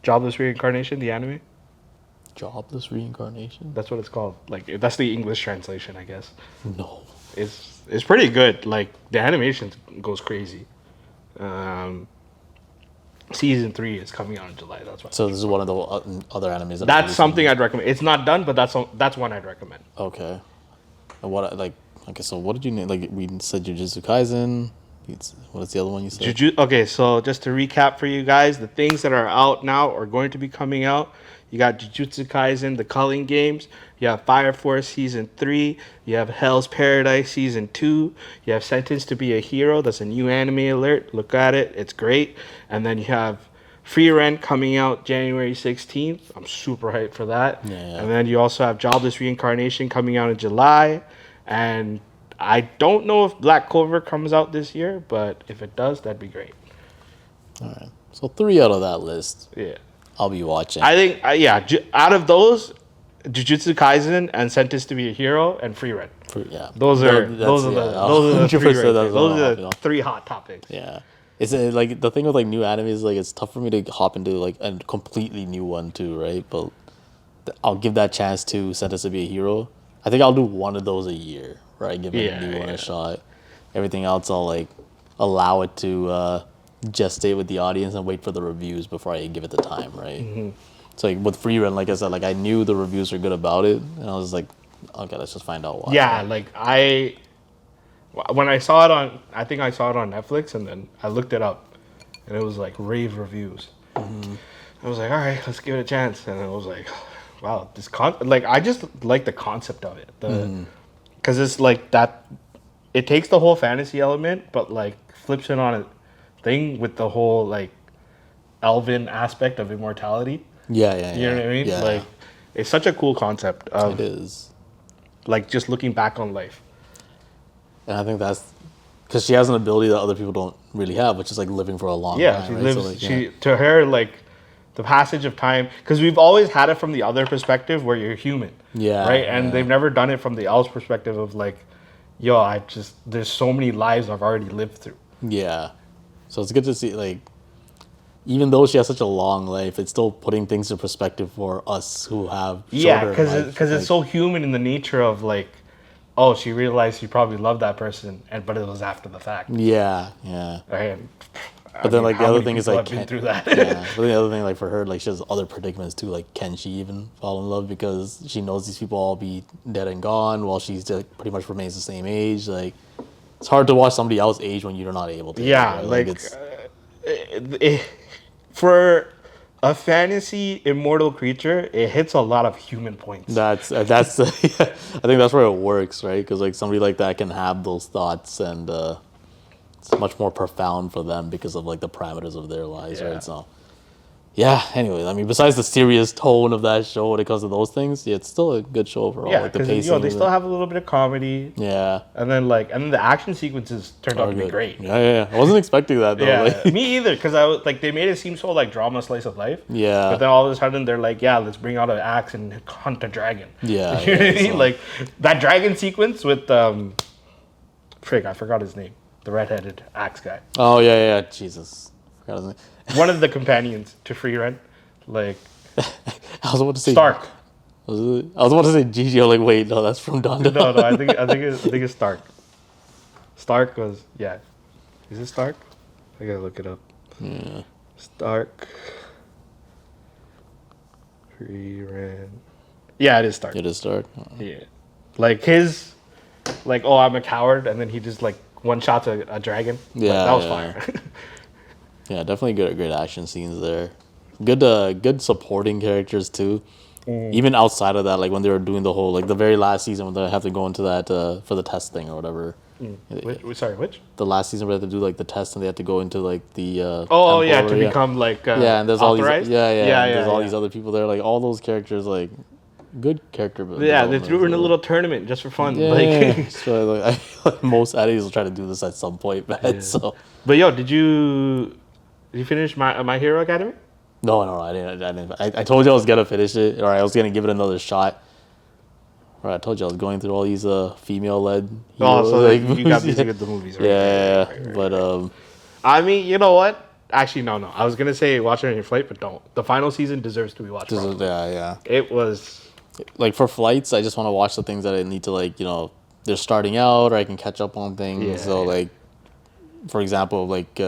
Jobless Reincarnation, the anime? jobless reincarnation? That's what it's called. Like that's the English translation, I guess. No. It's pretty good. Like the animation goes crazy. Um, season 3 is coming out in July. That's why. So this is one of the other animes. That That's something I'd recommend. It's not done, but that's one I'd recommend. Okay. And what like? Okay, so what did you name? Like we said, Jujutsu Kaisen. What is the other one you said? Okay, so just to recap for you guys, the things that are out now or going to be coming out. You got Jujutsu Kaisen, the Culling Games. You have Fire Force Season 3. You have Hell's Paradise Season 2. You have Sentenced to Be a Hero. That's a new anime alert. Look at it. It's great. And then you have Frieren coming out January 16th. I'm super hyped for that. Yeah. And then you also have Jobless Reincarnation coming out in July. And I don't know if Black Clover comes out this year, but if it does, that'd be great. All right. So 3 out of that list, Yeah. I'll be watching. I think, out of those, Jujutsu Kaisen and Sentenced to Be a Hero and Frieren. Yeah. Those are the 100% three right there. that's Those what are I'll the be on. 3 hot topics. Yeah. It's like the thing with like new anime is like it's tough for me to hop into like a completely new one too, right? But I'll give that chance to Sentence to Be a Hero. I think I'll do one of those a year, where I give a new one a shot. Everything else I'll like allow it to gestate with the audience and wait for the reviews before I give it the time, right? So like with Frieren, like I said, like I knew the reviews were good about it, and I was like, okay, let's just find out why. Yeah, like when I saw it on, I think I saw it on Netflix, and then I looked it up, and it was like rave reviews. I was like, all right, let's give it a chance, and I was like, wow, I just like the concept of it, because it's like that. It takes the whole fantasy element, but like flips it on a thing with the whole like elven aspect of immortality. Yeah. You know what I mean? Yeah. Like, it's such a cool concept of It is. like just looking back on life. And I think that's because she has an ability that other people don't really have, which is like living for a long time. She right? lives. So, like, She to her like the passage of time, because we've always had it from the other perspective where you're human. Yeah, Right, and yeah. they've never done it from the elves perspective of like, yo, there's so many lives I've already lived through. Yeah. So it's good to see, like, even though she has such a long life, it's still putting things in perspective for us who have shorter Because it's so human in the nature of like, oh, she realized she probably loved that person, but it was after the fact. Yeah. Right? And, But then, like, the other thing is, like, I've been through that. Yeah. But the other thing, like, for her, like, she has other predicaments, too. Like, can she even fall in love? Because she knows these people all be dead and gone while she's like, pretty much remains the same age. Like, it's hard to watch somebody else age when you're not able to. Yeah, right? it's... for a fantasy immortal creature, it hits a lot of human points. That's I think that's where it works, right? Because like somebody like that can have those thoughts, and it's much more profound for them because of like the parameters of their lives, Yeah. right? So yeah. Anyway, I mean, besides the serious tone of that show when it comes to those things, yeah, it's still a good show overall. Yeah, like the because pacing. they still have a little bit of comedy, Yeah. and then the action sequences turned out to be Good. great. Yeah. I wasn't expecting that though. Yeah, Like, me either. Because I was like, they made it seem so like drama slice of life. yeah. But then all of a sudden they're like, yeah, let's bring out an axe and hunt a dragon. Yeah, You know what I mean? so- Like that dragon sequence with Frig, I forgot his name, the redheaded axe guy, Oh yeah. Jesus. Forgot his name. one of the companions to Frieren, like I was about to say Stark. I was about to say Gigi. I'm like, wait, no, that's from Don. No, I think it's Stark. Stark was Is it Stark? I gotta look it up. Yeah. Stark. Frieren. Yeah, it is Stark. It is Stark. Yeah, like his like, oh, I'm a coward, and then he just like one shots a dragon. Like, Yeah, that was yeah. fire. Yeah, definitely great action scenes there. Good supporting characters too. Even outside of that, like when they were doing the whole like the very last season when they have to go into that for the test thing or whatever. Sorry, which? The last season where they have to do like the test and they have to go into like the Oh, temple yeah, or to yeah. become like Yeah, and there's all these authorized. yeah, and there's all yeah. these other people there. Like all those characters, like good character. Yeah, they development, threw in a so- little tournament just for fun. Yeah, Like, so like I feel like most animes will try to do this at some point, man. So but yo, did you finish My Hero Academy? no, I didn't. I told you I was gonna finish it, or I was gonna give it another shot. Right, I told you I was going through all these female-led. Oh, so like, you got movies. busy with the movies, right? Yeah, Right. but I mean, you know what? Actually, no. I was gonna say watch it on your flight, but don't. The final season deserves to be watched. just, properly. yeah. It was. Like for flights, I just want to watch the things that I need to like, they're starting out, or I can catch up on things. Yeah, So yeah. like, for example, like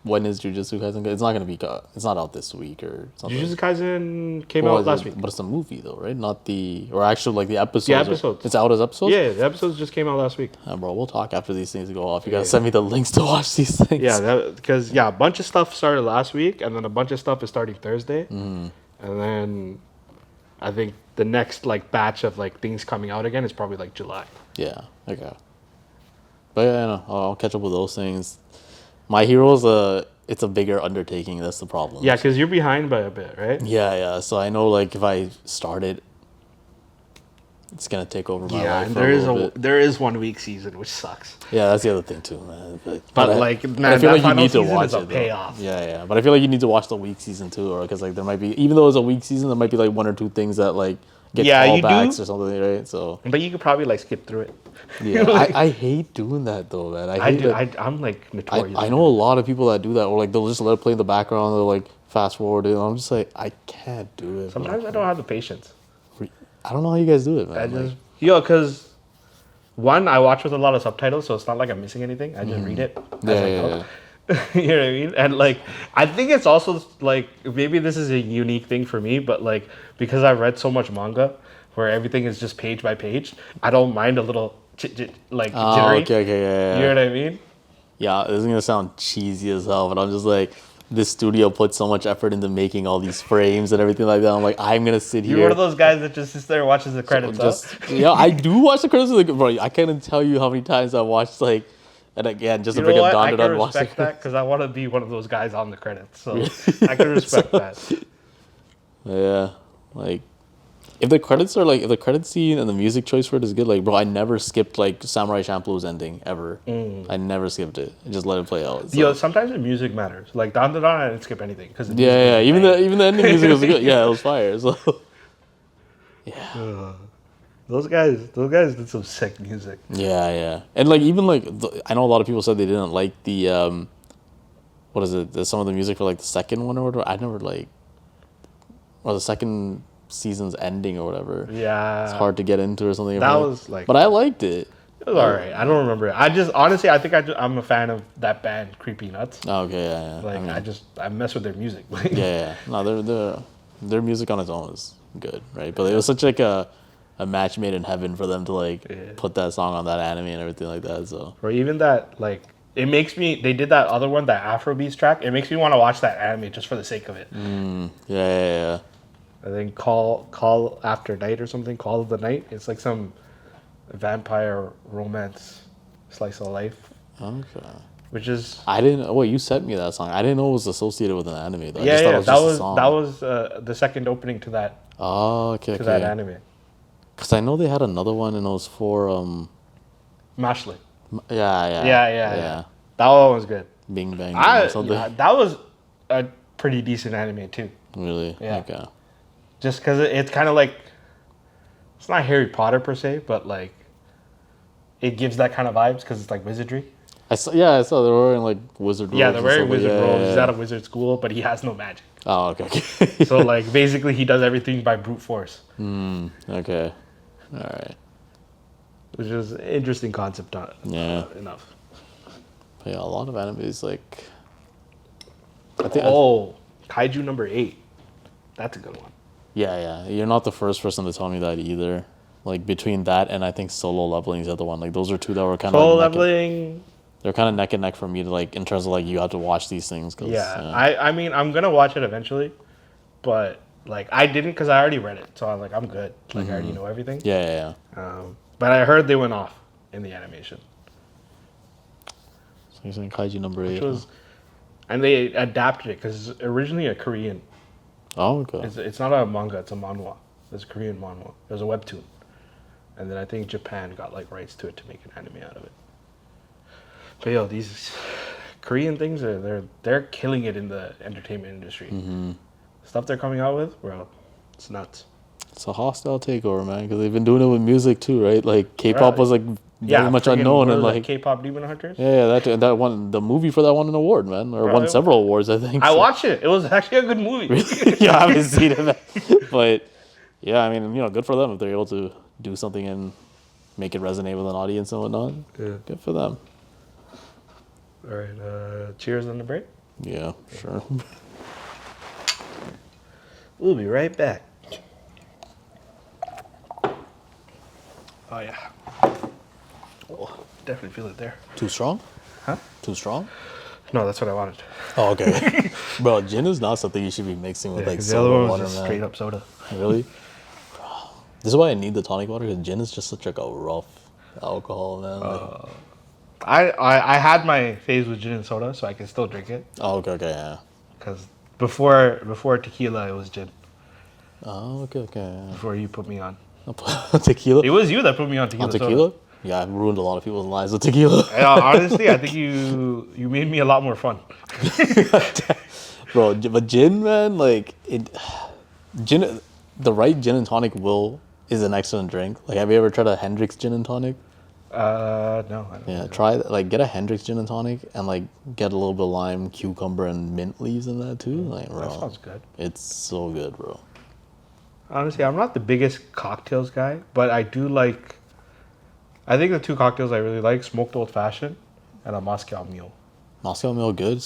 when is Jujutsu Kaisen? It's not gonna be. It's not out this week or something. Jujutsu Kaisen came Well, out last week. but it's a movie though, right? Not the or actually like the episodes. The episodes. It's out as episodes. Yeah, the episodes just came out last week. Bro, we'll talk after these things go off. You gotta send me the links to watch these things. Yeah, because a bunch of stuff started last week, and then a bunch of stuff is starting Thursday, and then I think the next like batch of like things coming out again is probably like July. Yeah. Okay. But yeah, no, I'll catch up with those things. My Hero's it's a bigger undertaking. That's the problem. Yeah, because you're behind by a bit, right? Yeah. So I know like if I start it, it's gonna take over my Yeah, life. and For a little bit. there is 1 week season, which sucks. Yeah, that's the other thing too, man. But I- like, but man, I feel that like you final need to season watch is a it. Though. payoff. Yeah. But I feel like you need to watch the week season too, or because like there might be, even though it's a week season, there might be like one or two things that like get Yeah, you callbacks do. or something, right? So But you could probably like skip through it. yeah, Like, I hate doing that though, man. I I hate do. it. I'm like notorious. I know a lot of people that do that, or like they'll just let it play in the background, they'll like fast forward it. And I'm just like, I can't do it. Sometimes I don't have the patience. I don't know how you guys do it, man. I Like, just because one, I watch with a lot of subtitles, so it's not like I'm missing anything. I just read it as I go. You know what I mean? And like, I think it's also like maybe this is a unique thing for me, but like because I've read so much manga where everything is just page by page, I don't mind a little like Oh, jittery. okay, yeah. You know what I mean? Yeah, this is gonna sound cheesy as hell, but I'm just like, this studio put so much effort into making all these frames and everything like that. I'm like, I'm gonna sit You're here. one of those guys that just sits there and watches the credits. Yeah, I do watch the credits. Like, bro, I can't even tell you how many times I watched like, and again, just You to know bring what? up I Don can and watch the respect that because I want to be one of those guys on the credits. So I can respect that. Yeah, like if the credit scene and the music choice for it is good, like bro, I never skipped like Samurai Champloo's ending ever. I never skipped it. I just let it play out. So. Yo, sometimes the music matters. Like Don, I didn't skip anything because Yeah. Even the ending music was good. Yeah, it was fire. So yeah. Those guys did some sick music. Yeah. And like even like I know a lot of people said they didn't like the what is it? Some of the music for like the second one or whatever. I never like or the second season's ending or whatever. Yeah, It's hard to get into or something. That was like, but I liked it. it was alright. I don't remember it. I just honestly, I think I'm a fan of that band, Creepy Nuts. Oh, okay, yeah. Like I mess with their music. Yeah. No, their music on its own is good, right? But it was such like a match made in heaven for them to like put that song on that anime and everything like that. So Or even that like. It makes me. They did that other one, that Afrobeats track. It makes me want to watch that anime just for the sake of it. yeah. I think Call After Night or something. Call of the Night. It's like some vampire romance slice of life, Okay. which is I didn't. Oh, wait, you sent me that song. I didn't know it was associated with an anime though. I yeah. just thought it was That just a was song. that was the second opening to that Oh, okay. that anime. Because I know they had another one and it was for Mashley. Yeah. That one was good. Bing Bang or something. That was a pretty decent anime too. Really? Yeah. Okay. Just because it's kind of like, it's not Harry Potter per se, but like, it gives that kind of vibes because it's like wizardry. I saw they were wearing like wizard robes. Yeah, they're and wearing stuff like- wizard yeah, robes. yeah, He's yeah. at a wizard school, but he has no magic. Oh, okay. So like, basically, he does everything by brute force, Okay. All right. which is an interesting concept. Yeah. Enough. But yeah, a lot of animes like. I think. Kaiju number 8. That's a good one. Yeah. You're not the first person to tell me that either. Like between that and I think Solo Leveling is the other one. Like those are two that were kind of Solo like Leveling. they're kind of neck and neck for me to like in terms of like you have to watch these things because Yeah, I mean I'm gonna watch it eventually, but like I didn't because I already read it, so I'm like I'm good. Like I already know everything. yeah. But I heard they went off in the animation, So you're saying Kaiju number which 8. Huh? was, and they adapted it because it's originally a Korean. Oh, okay. It's not a manga, it's a manhwa. It's a Korean manhwa. There's a webtoon, and then I think Japan got like rights to it to make an anime out of it. But yo, these Korean things they're killing it in the entertainment industry. Stuff they're coming out with, bro, it's nuts. It's a hostile takeover, man, because they've been doing it with music too, right? Like K-pop Right. was like very much friggin' unknown, what and was that, like K-pop Demon Hunters. yeah, that one, the movie for that won an award, man, or Bro, won several awards, I think. I so. watched it. It was actually a good movie. Yeah, I haven't seen it, man. But yeah, I mean, good for them if they're able to do something and make it resonate with an audience and whatnot. Yeah. Good for them. All right. Cheers on the break. Yeah, sure. We'll be right back. Oh yeah. Oh, definitely feel it there. Too strong? Huh? Too strong? No, that's what I wanted. Oh, okay. Bro, gin is not something you should be mixing with like 'Cause the other soda one was water, just man. straight up soda. Really? This is why I need the tonic water because gin is just such like a rough alcohol, man. Like, I had my phase with gin and soda, so I can still drink it. oh, okay, yeah. Cause before tequila, it was gin. Oh, okay. Yeah. Before you put me on, Tequila? it was you that put me on tequila. On tequila? Yeah, I've ruined a lot of people's lives with tequila. Honestly, I think you made me a lot more fun. Bro, but gin, man, like gin, the right gin and tonic is an excellent drink. Like, have you ever tried a Hendrix gin and tonic? No, I don't. Yeah, try like get a Hendrix gin and tonic and like get a little bit of lime, cucumber, and mint leaves in that too. Like, bro, That sounds good. it's so good, bro. Honestly, I'm not the biggest cocktails guy, but I do like. I think the two cocktails I really like: smoked old fashioned and a Moscow Mule. Moscow Mule good.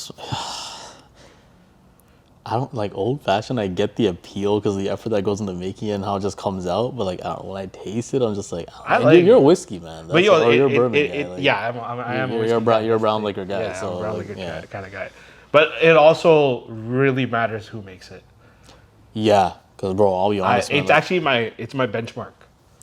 I don't like old fashioned. I get the appeal because the effort that goes into making it and how it just comes out. But like when I taste it, I'm just like, you're a whiskey man. But yo, you're a bourbon guy. Like, yeah, I am. You're a brown liquor guy. Yeah, so I'm a brown like, liquor yeah. kind of guy. But it also really matters who makes it. Yeah, because bro, I'll be honest. It's man, actually my benchmark.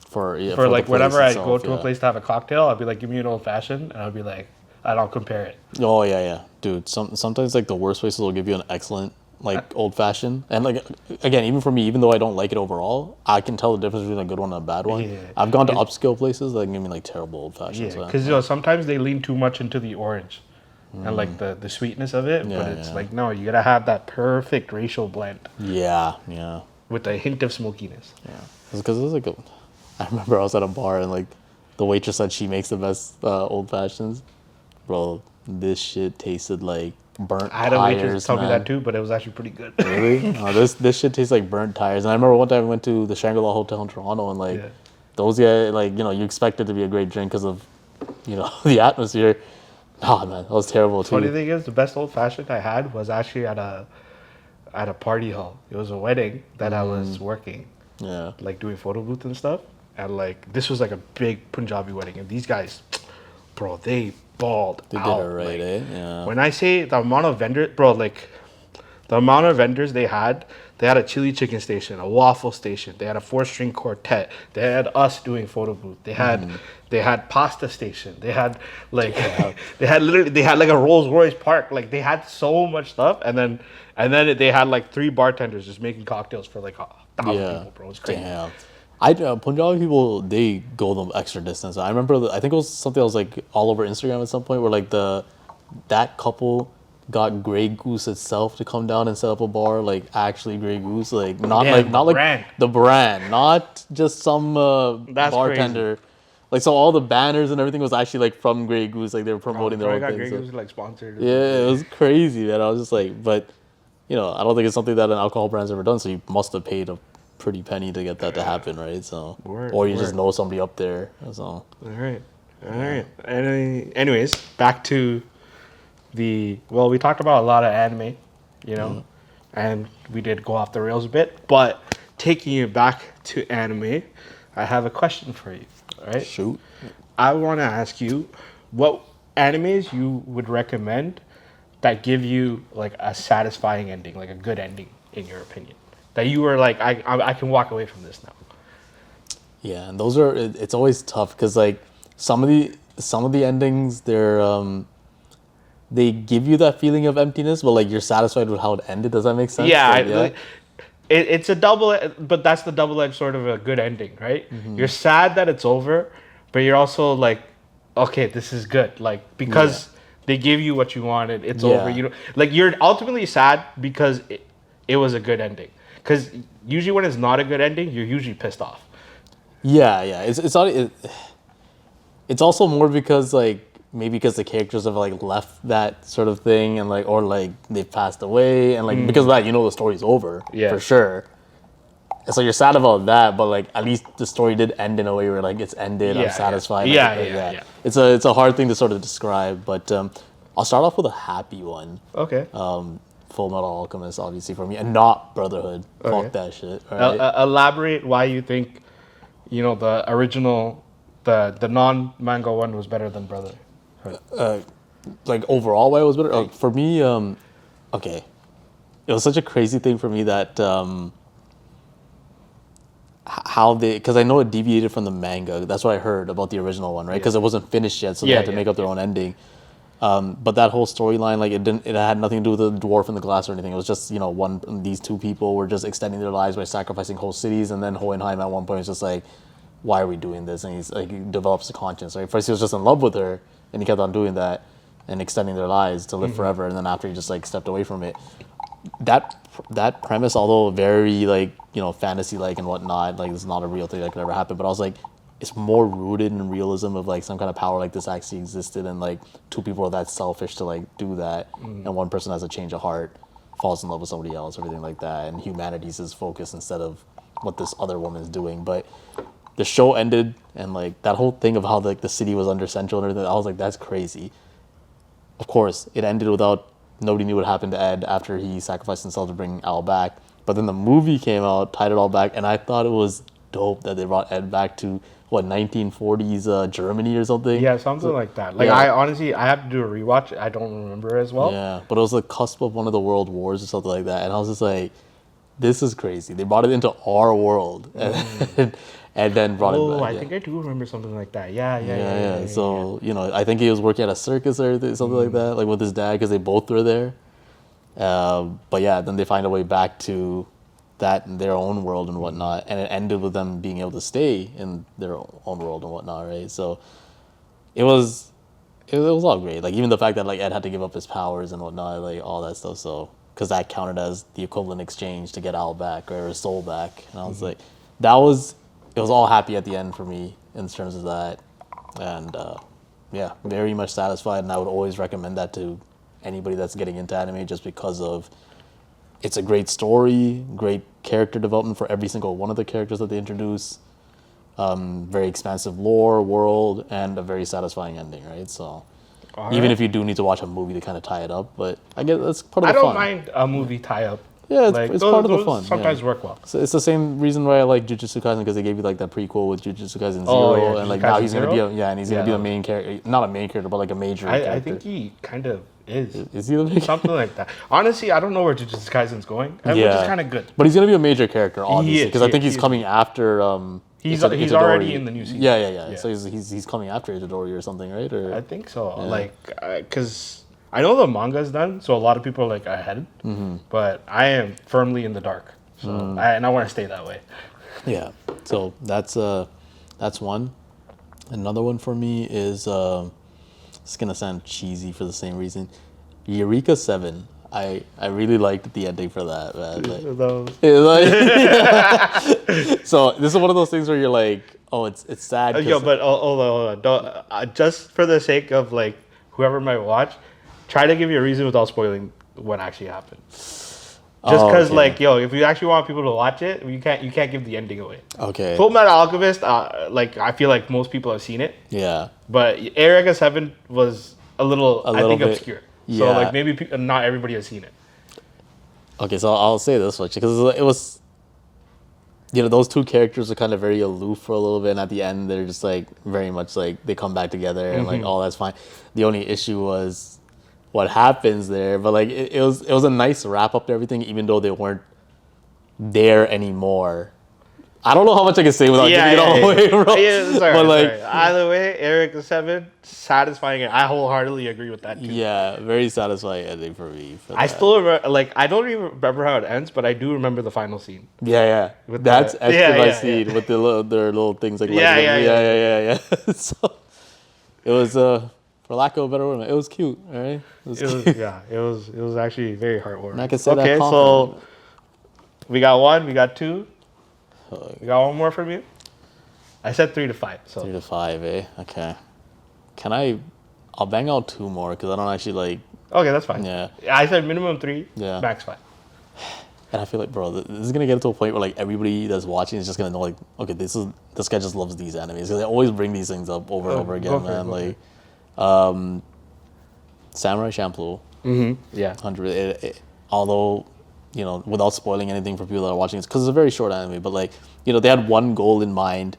for For like the whenever place I itself, go to a yeah. place to have a cocktail, I'll be like, give me an old fashioned, and I'll be like, I don't compare it. Oh yeah, dude. Sometimes like the worst places will give you an excellent like old fashioned, and like again, even for me, even though I don't like it overall, I can tell the difference between a good one and a bad one. Yeah. I've gone to upscale places that give me like terrible old fashions. Yeah, because sometimes they lean too much into the orange, and like the sweetness of it. But it's like no, you gotta have that perfect racial blend Yeah. with a hint of smokiness. Yeah, because it was like I remember I was at a bar and like the waitress said she makes the best old fashions. Bro, this shit tasted like burnt I had a waitress tires. tell me man. that too, but it was actually pretty good. Really? This shit tastes like burnt tires. And I remember one time I went to the Shangri-La Hotel in Toronto and like those guys, like you expect it to be a great drink because of the atmosphere. Oh man, that was terrible too. Funny thing is, the best old fashioned I had was actually at a party hall. It was a wedding that I was working. Yeah. Like doing photo booth and stuff. And like this was like a big Punjabi wedding. And these guys, bro, they balled They out. did it right, like, eh? Yeah. When I say the amount of vendors, bro, like the amount of vendors they had a chili chicken station, a waffle station, they had a 4-string quartet, they had us doing photo booth, they had pasta station, they had like they had like a Rolls Royce park, like they had so much stuff, and then they had like 3 bartenders just making cocktails for like 1,000 people, bro. It's crazy. Damn. Punjabi people, they go the extra distance. I remember, I think it was something that was like all over Instagram at some point where like that couple got Grey Goose itself to come down and set up a bar, like actually Grey Goose, like not like brand. the brand, not just some That's bartender. crazy. Like so, all the banners and everything was actually like from Grey Goose, like they were promoting their own got thing. Grey so- Goose like sponsored. Yeah, it was crazy, man. I was just like, but I don't think it's something that an alcohol brand's ever done. So you must have paid a pretty penny to get that to happen, right? So, or you just know somebody up there. So, all right. Anyways, back to we talked about a lot of anime, and we did go off the rails a bit, but taking it back to anime, I have a question for you. All right. Shoot. I want to ask you what animes you would recommend that give you like a satisfying ending, like a good ending, in your opinion. That you were like, I can walk away from this now. Yeah, and those are it's always tough because like some of the endings they give you that feeling of emptiness, but like you're satisfied with how it ended. Does that make sense? Yeah, Like, yeah. it's a double, but that's the double-edged sort of a good ending, right? You're sad that it's over, but you're also like, okay, this is good, like because they give you what you wanted. It's over. Yeah. You know, like you're ultimately sad because it was a good ending. Because usually when it's not a good ending, you're usually pissed off. Yeah. It's also more because like maybe because the characters have like left that sort of thing and like or like they've passed away and like because of that the story's over for sure. And so you're sad about that, but like at least the story did end in a way where like it's ended. I'm satisfied. Yeah. It's a hard thing to sort of describe, but I'll start off with a happy one. Okay. Full Metal Alchemist, obviously for me, and not Brotherhood. Okay. Fuck that shit. All right? Elaborate why you think, the original, the non-manga one was better than Brother. Like overall, why it was better for me. Okay, it was such a crazy thing for me that how they because I know it deviated from the manga. That's what I heard about the original one, right? Because it wasn't finished yet, so they had to make up their own ending. But that whole storyline, like it had nothing to do with the dwarf in the glass or anything. It was just these two people were just extending their lives by sacrificing whole cities, and then Hohenheim at one point was just like, why are we doing this? And he's like, he develops a conscience, right? First he was just in love with her, and he kept on doing that and extending their lives to live forever, and then after he just like stepped away from it. That premise, although very like fantasy like and whatnot, like it's not a real thing that could ever happen, but I was like, it's more rooted in realism of like some kind of power like this actually existed, and like two people are that selfish to like do that, and one person has a change of heart, falls in love with somebody else, everything like that, and humanity's his focus instead of what this other woman's doing. But the show ended, and like that whole thing of how like the city was under Central and everything, I was like, that's crazy. Of course, it ended without nobody knew what happened to Ed after he sacrificed himself to bring Al back. But then the movie came out, tied it all back, and I thought it was dope that they brought Ed back to 1940s Germany or something. Yeah, something like that. Like I honestly, I have to do a rewatch. I don't remember as well. Yeah, but it was the cusp of one of the world wars or something like that, and I was just like, this is crazy. They brought it into our world, and then brought it back. Oh, I think I do remember something like that. Yeah. So I think he was working at a circus or something like that, like with his dad, because they both were there. But yeah, then they find a way back to that in their own world and whatnot, and it ended with them being able to stay in their own world and whatnot, right? So it was all great. Like even the fact that like Ed had to give up his powers and whatnot, like all that stuff. So because that counted as the equivalent exchange to get Al back or his soul back, and I was like, it was all happy at the end for me in terms of that, and yeah, very much satisfied. And I would always recommend that to anybody that's getting into anime, just because of it's a great story, great character development for every single one of the characters that they introduce, very expansive lore, world, and a very satisfying ending, right? So even if you do need to watch a movie to kind of tie it up, but I guess that's part of the fun. I don't mind a movie tie-up. Yeah, it's part of the fun. Sometimes work well. So it's the same reason why I like Jujutsu Kaisen, because they gave you like that prequel with Jujutsu Kaisen Zero, and like now he's gonna be gonna be the main character, not a main character, but like a major character. I think he kind of is. Is he the main something like that? Honestly, I don't know where Jujutsu Kaisen's going, which is kind of good. But he's gonna be a major character, obviously, because I think he's coming after. He's already in the new season. Yeah. So he's coming after Itadori or something, right? Or I think so. Like, because I know the manga's done, so a lot of people are like ahead, but I am firmly in the dark. So and I want to stay that way. Yeah. So that's one. Another one for me is it's gonna sound cheesy for the same reason. Eureka 7. I really liked the ending for that, man. So this is one of those things where you're like, oh, it's sad. But hold on. Don't, just for the sake of like whoever might watch, try to give you a reason without spoiling what actually happened. Just because, if you actually want people to watch it, you can't give the ending away. Okay. Full Metal Alchemist, I feel like most people have seen it. Yeah. But Eureka 7 was a little bit obscure. So yeah. Maybe not everybody has seen it. Okay, so I'll say this much because you know, those two characters are kind of very aloof for a little bit, and at the end they're just like very much like they come back together and like, oh, that's fine. The only issue was what happens there, but like it was a nice wrap up to everything, even though they weren't there anymore. I don't know how much I can say without giving it all away, bro. Yeah, sorry, but like, sorry. Either way, Eric the 7, satisfying. I wholeheartedly agree with that too. yeah, very satisfying ending for me. For I that. still remember, like, I don't even remember how it ends, but I do remember the final scene. Yeah. With That's the- extra yeah, scene with the their little things like Yeah, yeah. So it was for lack of a better word, it was cute. All right, it was actually very heartwarming. And I can say Okay, that so we got 1, we got 2. We got 1 more from you. I said 3 to 5. So 3 to 5, eh? Okay. Can I? I'll bang out 2 more because I don't actually like. okay, that's fine. Yeah. I said minimum 3, Yeah. max 5. And I feel like, bro, this is gonna get to a point where like everybody that's watching is just gonna know like, okay, this guy just loves these animes because they always bring these things up over and over Go again, for it, man. go Like, Samurai Champloo, Yeah. 100. Although, you know, without spoiling anything for people that are watching this, because it's a very short anime, but like, you know, they had one goal in mind,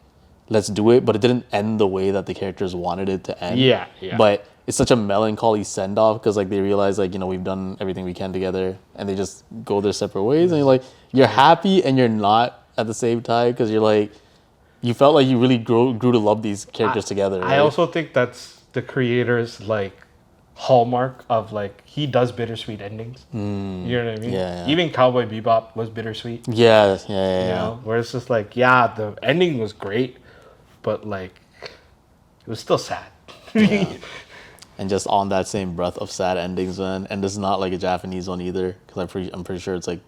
let's do it, but it didn't end the way that the characters wanted it to end. Yeah. But it's such a melancholy send off because like they realize like, you know, we've done everything we can together, and they just go their separate ways, and you're like, you're happy and you're not at the same time because you're like, you felt like you really grew to love these characters together. I right? also think that's the creator's like hallmark of like he does bittersweet endings. You know what I mean? Yeah. Even Cowboy Bebop was bittersweet. Yeah. You know, where it's just like, yeah, the ending was great, but like it was still sad. And just on that same breath of sad endings, man. And this is not like a Japanese one either, because I'm pretty sure it's like,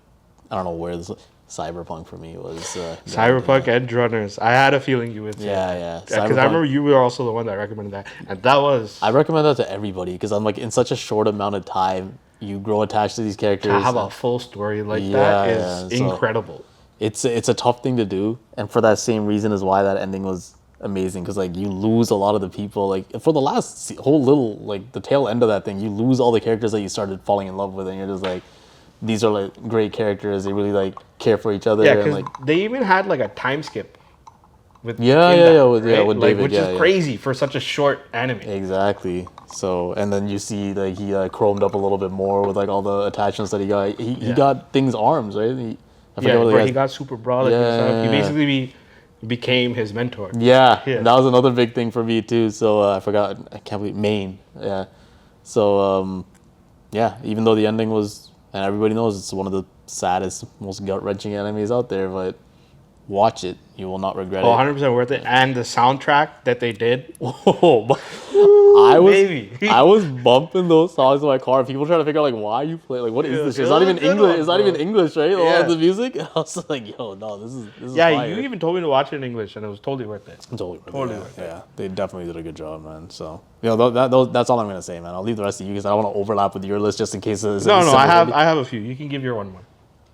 I don't know where this Cyberpunk for me was. Cyberpunk Edge Runners. I had a feeling you would say Yeah. because I remember you were also the one that recommended that, and that was I recommend that to everybody because I'm like, in such a short amount of time, you grow attached to these characters. to have a full story like Yeah, that is yeah, so- incredible. It's a tough thing to do, and for that same reason is why that ending was amazing, because like you lose a lot of the people, like for the last whole little, like the tail end of that thing, you lose all the characters that you started falling in love with, and you're just like, these are like great characters, they really like care for each other. Yeah, and because like they even had like a time skip with with right? David, like, which is yeah. crazy for such a short anime. Exactly. So, and then you see like he chromed up a little bit more with like all the attachments that he got. He got things arms, right? I forget what Where he got super brolic and stuff. He basically became his mentor. Yeah, Yeah. that was another big thing for me too. So I forgot. I can't believe Maine. Yeah. So yeah, even though the ending was, and everybody knows it's one of the saddest, most gut wrenching animes out there, but watch it. You will not regret Oh, it. 100% worth it. And the soundtrack that they did. Baby. I was bumping those songs in my car. People trying to figure out like, why you play, like, what is this? it It's not was even a good English. one, It's not bro. even English, right? Yeah. The music. I was like, yo, no, this is Yeah, fire. you even told me to watch it in English, and it was totally worth it. Totally Totally yeah, worth it. yeah, they definitely did a good job, man. So, you know, that's all I'm gonna say, man. I'll leave the rest to you because I don't want to overlap with your list just in case. There's No, any I similarity. have a few. You can give your one more.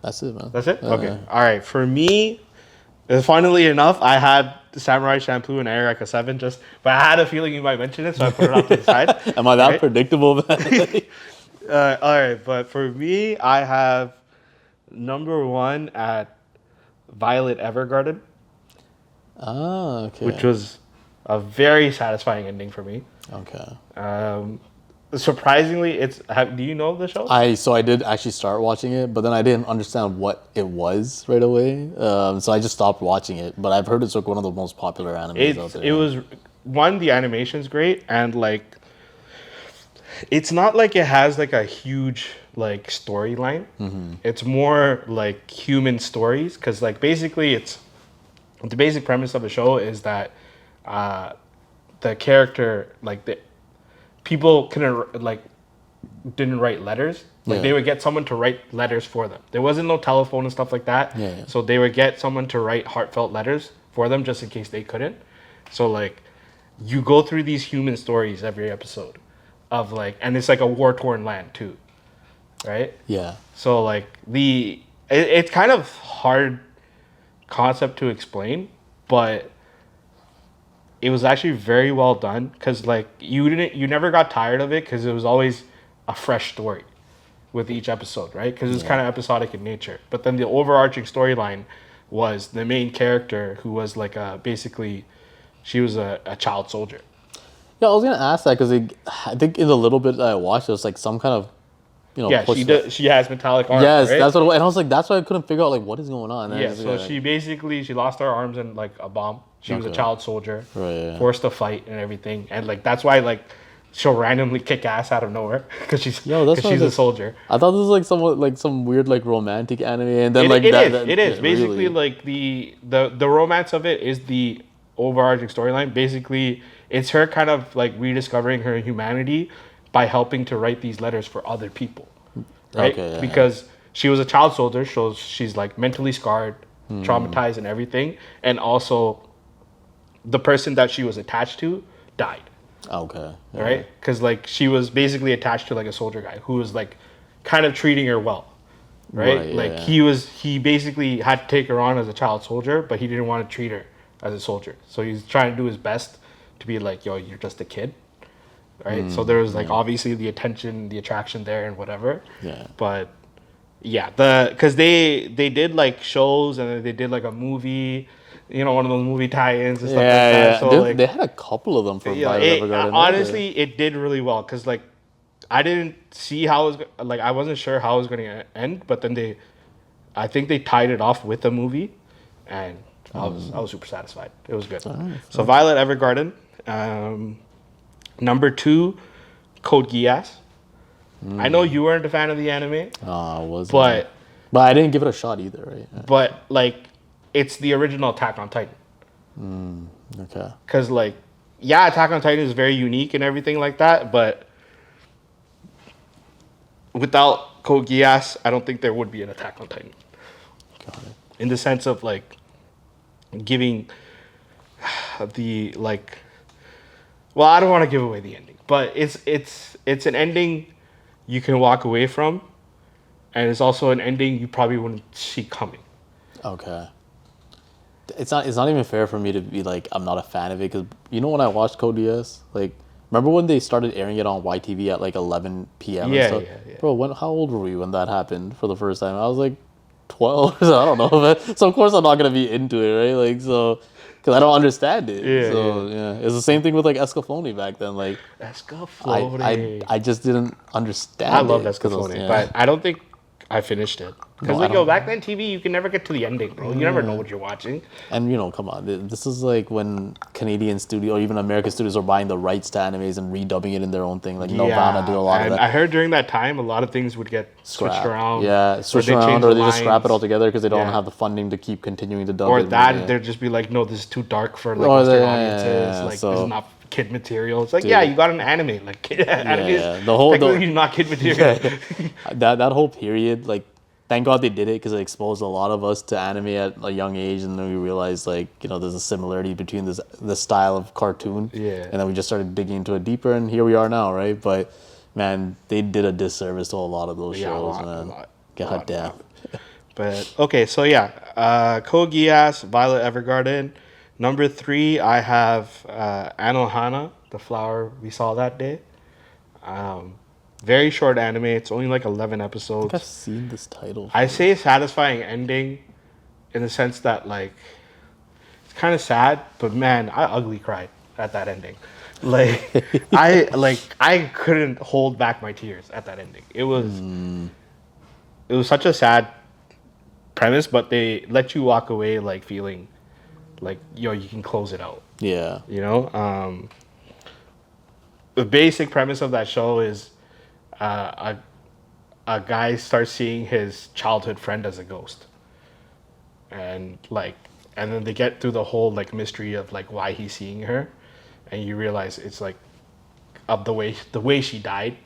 That's it, man. That's it? Okay. All right. For me, funnily enough, I had Samurai Shampoo and Eureka 7 but I had a feeling you might mention it, so I put it off to the side. Am I that Right? predictable, man? All right. But for me, I have number 1 at Violet Evergarden, Okay. which was a very satisfying ending for me. Okay. Surprisingly, do you know the show? I did actually start watching it, but then I didn't understand what it was right away. So I just stopped watching it. But I've heard it's like one of the most popular animes out there. It was one, the animation's great, and like it's not like it has like a huge like storyline. It's more like human stories, because like basically it's the basic premise of the show is that the character, like the people couldn't like didn't write letters. Like Yeah. they would get someone to write letters for them. There wasn't no telephone and stuff like that. Yeah. So they would get someone to write heartfelt letters for them just in case they couldn't. So like you go through these human stories every episode of like, and it's like a war torn land too, right? Yeah. So like it's kind of hard concept to explain, but it was actually very well done, because like you never got tired of it, because it was always a fresh story with each episode, right? Because it was kind of episodic in nature. But then the overarching storyline was the main character who was like basically she was a child soldier. Yeah, I was gonna ask that because I think in the little bit that I watched, there was like some kind of, Yeah, push. she has metallic arms, Yes, right? that's what. And I was like, that's why I couldn't figure out like what is going on. And I Yeah, just, so she basically she lost her arms in like a bomb. She was a Okay. child soldier, Right, yeah. forced to fight and everything, and like that's why like she'll randomly kick ass out of nowhere because she's Yo, that's why she's a like, soldier. I thought this was like somewhat like some weird like romantic anime, and then like It that, is. that It is yeah, basically really. like the romance of it is the overarching storyline. Basically, it's her kind of like rediscovering her humanity by helping to write these letters for other people, right? Okay, yeah, Because she was a child soldier, so she's like mentally scarred, Hmm. traumatized, and everything, and also the person that she was attached to died, Okay. Yeah. right? Because like she was basically attached to like a soldier guy who was like kind of treating her well, right? Right, Like yeah. he basically had to take her on as a child soldier, but he didn't want to treat her as a soldier. So he's trying to do his best to be like, yo, you're just a kid, right? So there was like obviously the attention, the attraction there, and whatever. Yeah. But yeah, because they did like shows and then they did like a movie, one of those movie tie-ins and stuff like Yeah, that. yeah. So They like had a couple of them for yeah, Violet Evergarden. honestly it did really well because like I didn't see how it was like I wasn't sure how it was going to end, but then I think they tied it off with a movie, and I was super satisfied. It was good. So Violet Evergarden, number 2, Code Geass. I know you weren't a fan of the anime, Was but I didn't give it a shot either, right? like it's the original Attack on Titan. Okay. Because like yeah, Attack on Titan is very unique and everything like that, but without Code Geass, I don't think there would be an Attack on Titan. Got it. In the sense of like giving the like, well, I don't want to give away the ending, but it's an ending you can walk away from, and it's also an ending you probably wouldn't see coming. Okay. It's not even fair for me to be like I'm not a fan of it because when I watched Code Geass, like remember when they started airing it on YTV at like 11 p.m. Yeah, and stuff? yeah. Bro, how old were we when that happened for the first time? I was like 12, so I don't know, man. So of course I'm not gonna be into it, right? Like so, because I don't understand it. Yeah, So yeah, it's the same thing with like Escaflowne back then. Like I just didn't understand. I love it 'cause I was- Escaflowne, yeah. but I don't think I finished it. Because No, I like don't- back then TV, you can never get to the ending, bro. You never know what you're watching. And come on, this is like when Canadian studio or even American studios are buying the rights to animes and redubbing it in their own thing. Like Nelvana did a lot of and that. I heard during that time a lot of things would get switched Scrap. around. Yeah, switch around, or they just scrap it altogether because they don't have the funding to keep continuing to dub Or it. that Yeah. they'd just be like, no, this is too dark for like Or Western yeah, audiences. Like so- this is not kid material. It's like, Dude. yeah, you got an anime. Like anime yeah. is The whole- technically not kid material. that whole period, like, thank God they did it because it exposed a lot of us to anime at a young age, and then we realized like there's a similarity between this style of cartoon. Yeah. And then we just started digging into it deeper, and here we are now, right? But man, they did a disservice to a lot of those Yeah, a shows, lot, man. a lot, God damn. But okay, so yeah, Code Geass, Violet Evergarden. Number 3, I have Anohana, the flower we saw that day. Very short anime. It's only like 11 episodes. I've seen this title. I say satisfying ending in the sense that like it's kind of sad, but man, I ugly cried at that ending. Like I couldn't hold back my tears at that ending. It was such a sad premise, but they let you walk away like feeling like yo, you can close it out. Yeah. The basic premise of that show is a guy starts seeing his childhood friend as a ghost, and then they get through the whole like mystery of like why he's seeing her, and you realize it's like of the way she died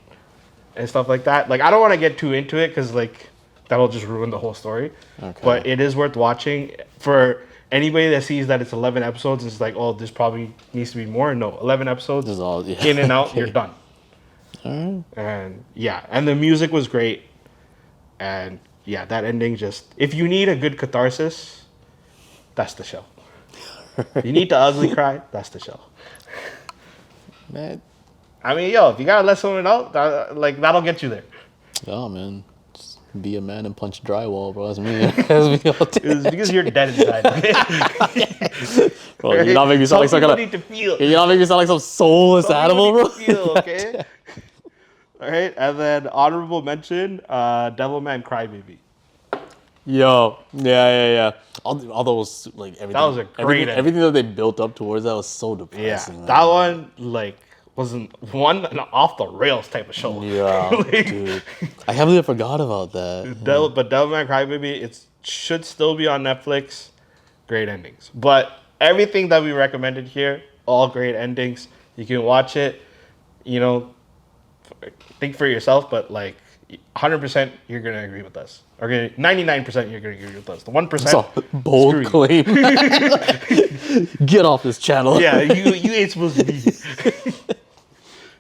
and stuff like that. Like I don't want to get too into it because like that'll just ruin the whole story. Okay. But it is worth watching for anybody that sees that it's 11 episodes and it's like, oh, this probably needs to be more. No, 11 episodes, This is all- yeah. in and out, Okay. you're done. And yeah, and the music was great. And yeah, that ending just, if you need a good catharsis, that's the show. You need to ugly cry, that's the show. Man. I mean, yo, if you gotta let someone out, that'll get you there. Yeah, man. Be a man and punch drywall, bro. That's me. That's me all day. It's because you're dead inside. Okay? Bro, you're not making me sound like some kind of. need to feel. You're not making me sound like some soulless Some animal, people bro. need to feel, okay? All right, and then honorable mention, Devilman Crybaby. Yo, yeah. All those like everything. That was a great everything that they built up towards that was so depressing. Yeah, man. that one like wasn't an off the rails type of show. Yeah, dude. I can't believe I forgot about that. But Devilman Crybaby, it should still be on Netflix. Great endings. But everything that we recommended here, all great endings. You can watch it. You know, think for yourself, but like 100% you're gonna agree with us. Or 99% you're gonna agree with us. The 1%. That's a bold claim. Get off this channel. Yeah, you ain't supposed to be here.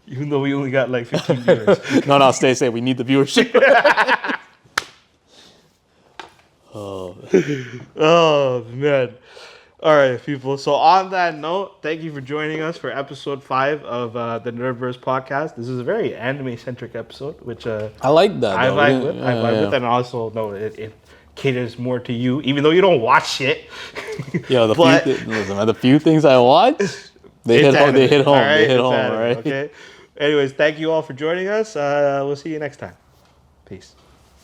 Even though we only got like 15 viewers. No, stay. We need the viewership. Oh, man. All right, people. So on that note, thank you for joining us for episode 5 of the Nerdverse podcast. This is a very anime-centric episode, which I like that. I though. vibe with. I vibe with, and also know it caters more to you, even though you don't watch it. Yeah, the few things I watch, they hit home. They hit home. Right? They hit home. Anime, Right. Okay. Anyways, thank you all for joining us. We'll see you next time. Peace.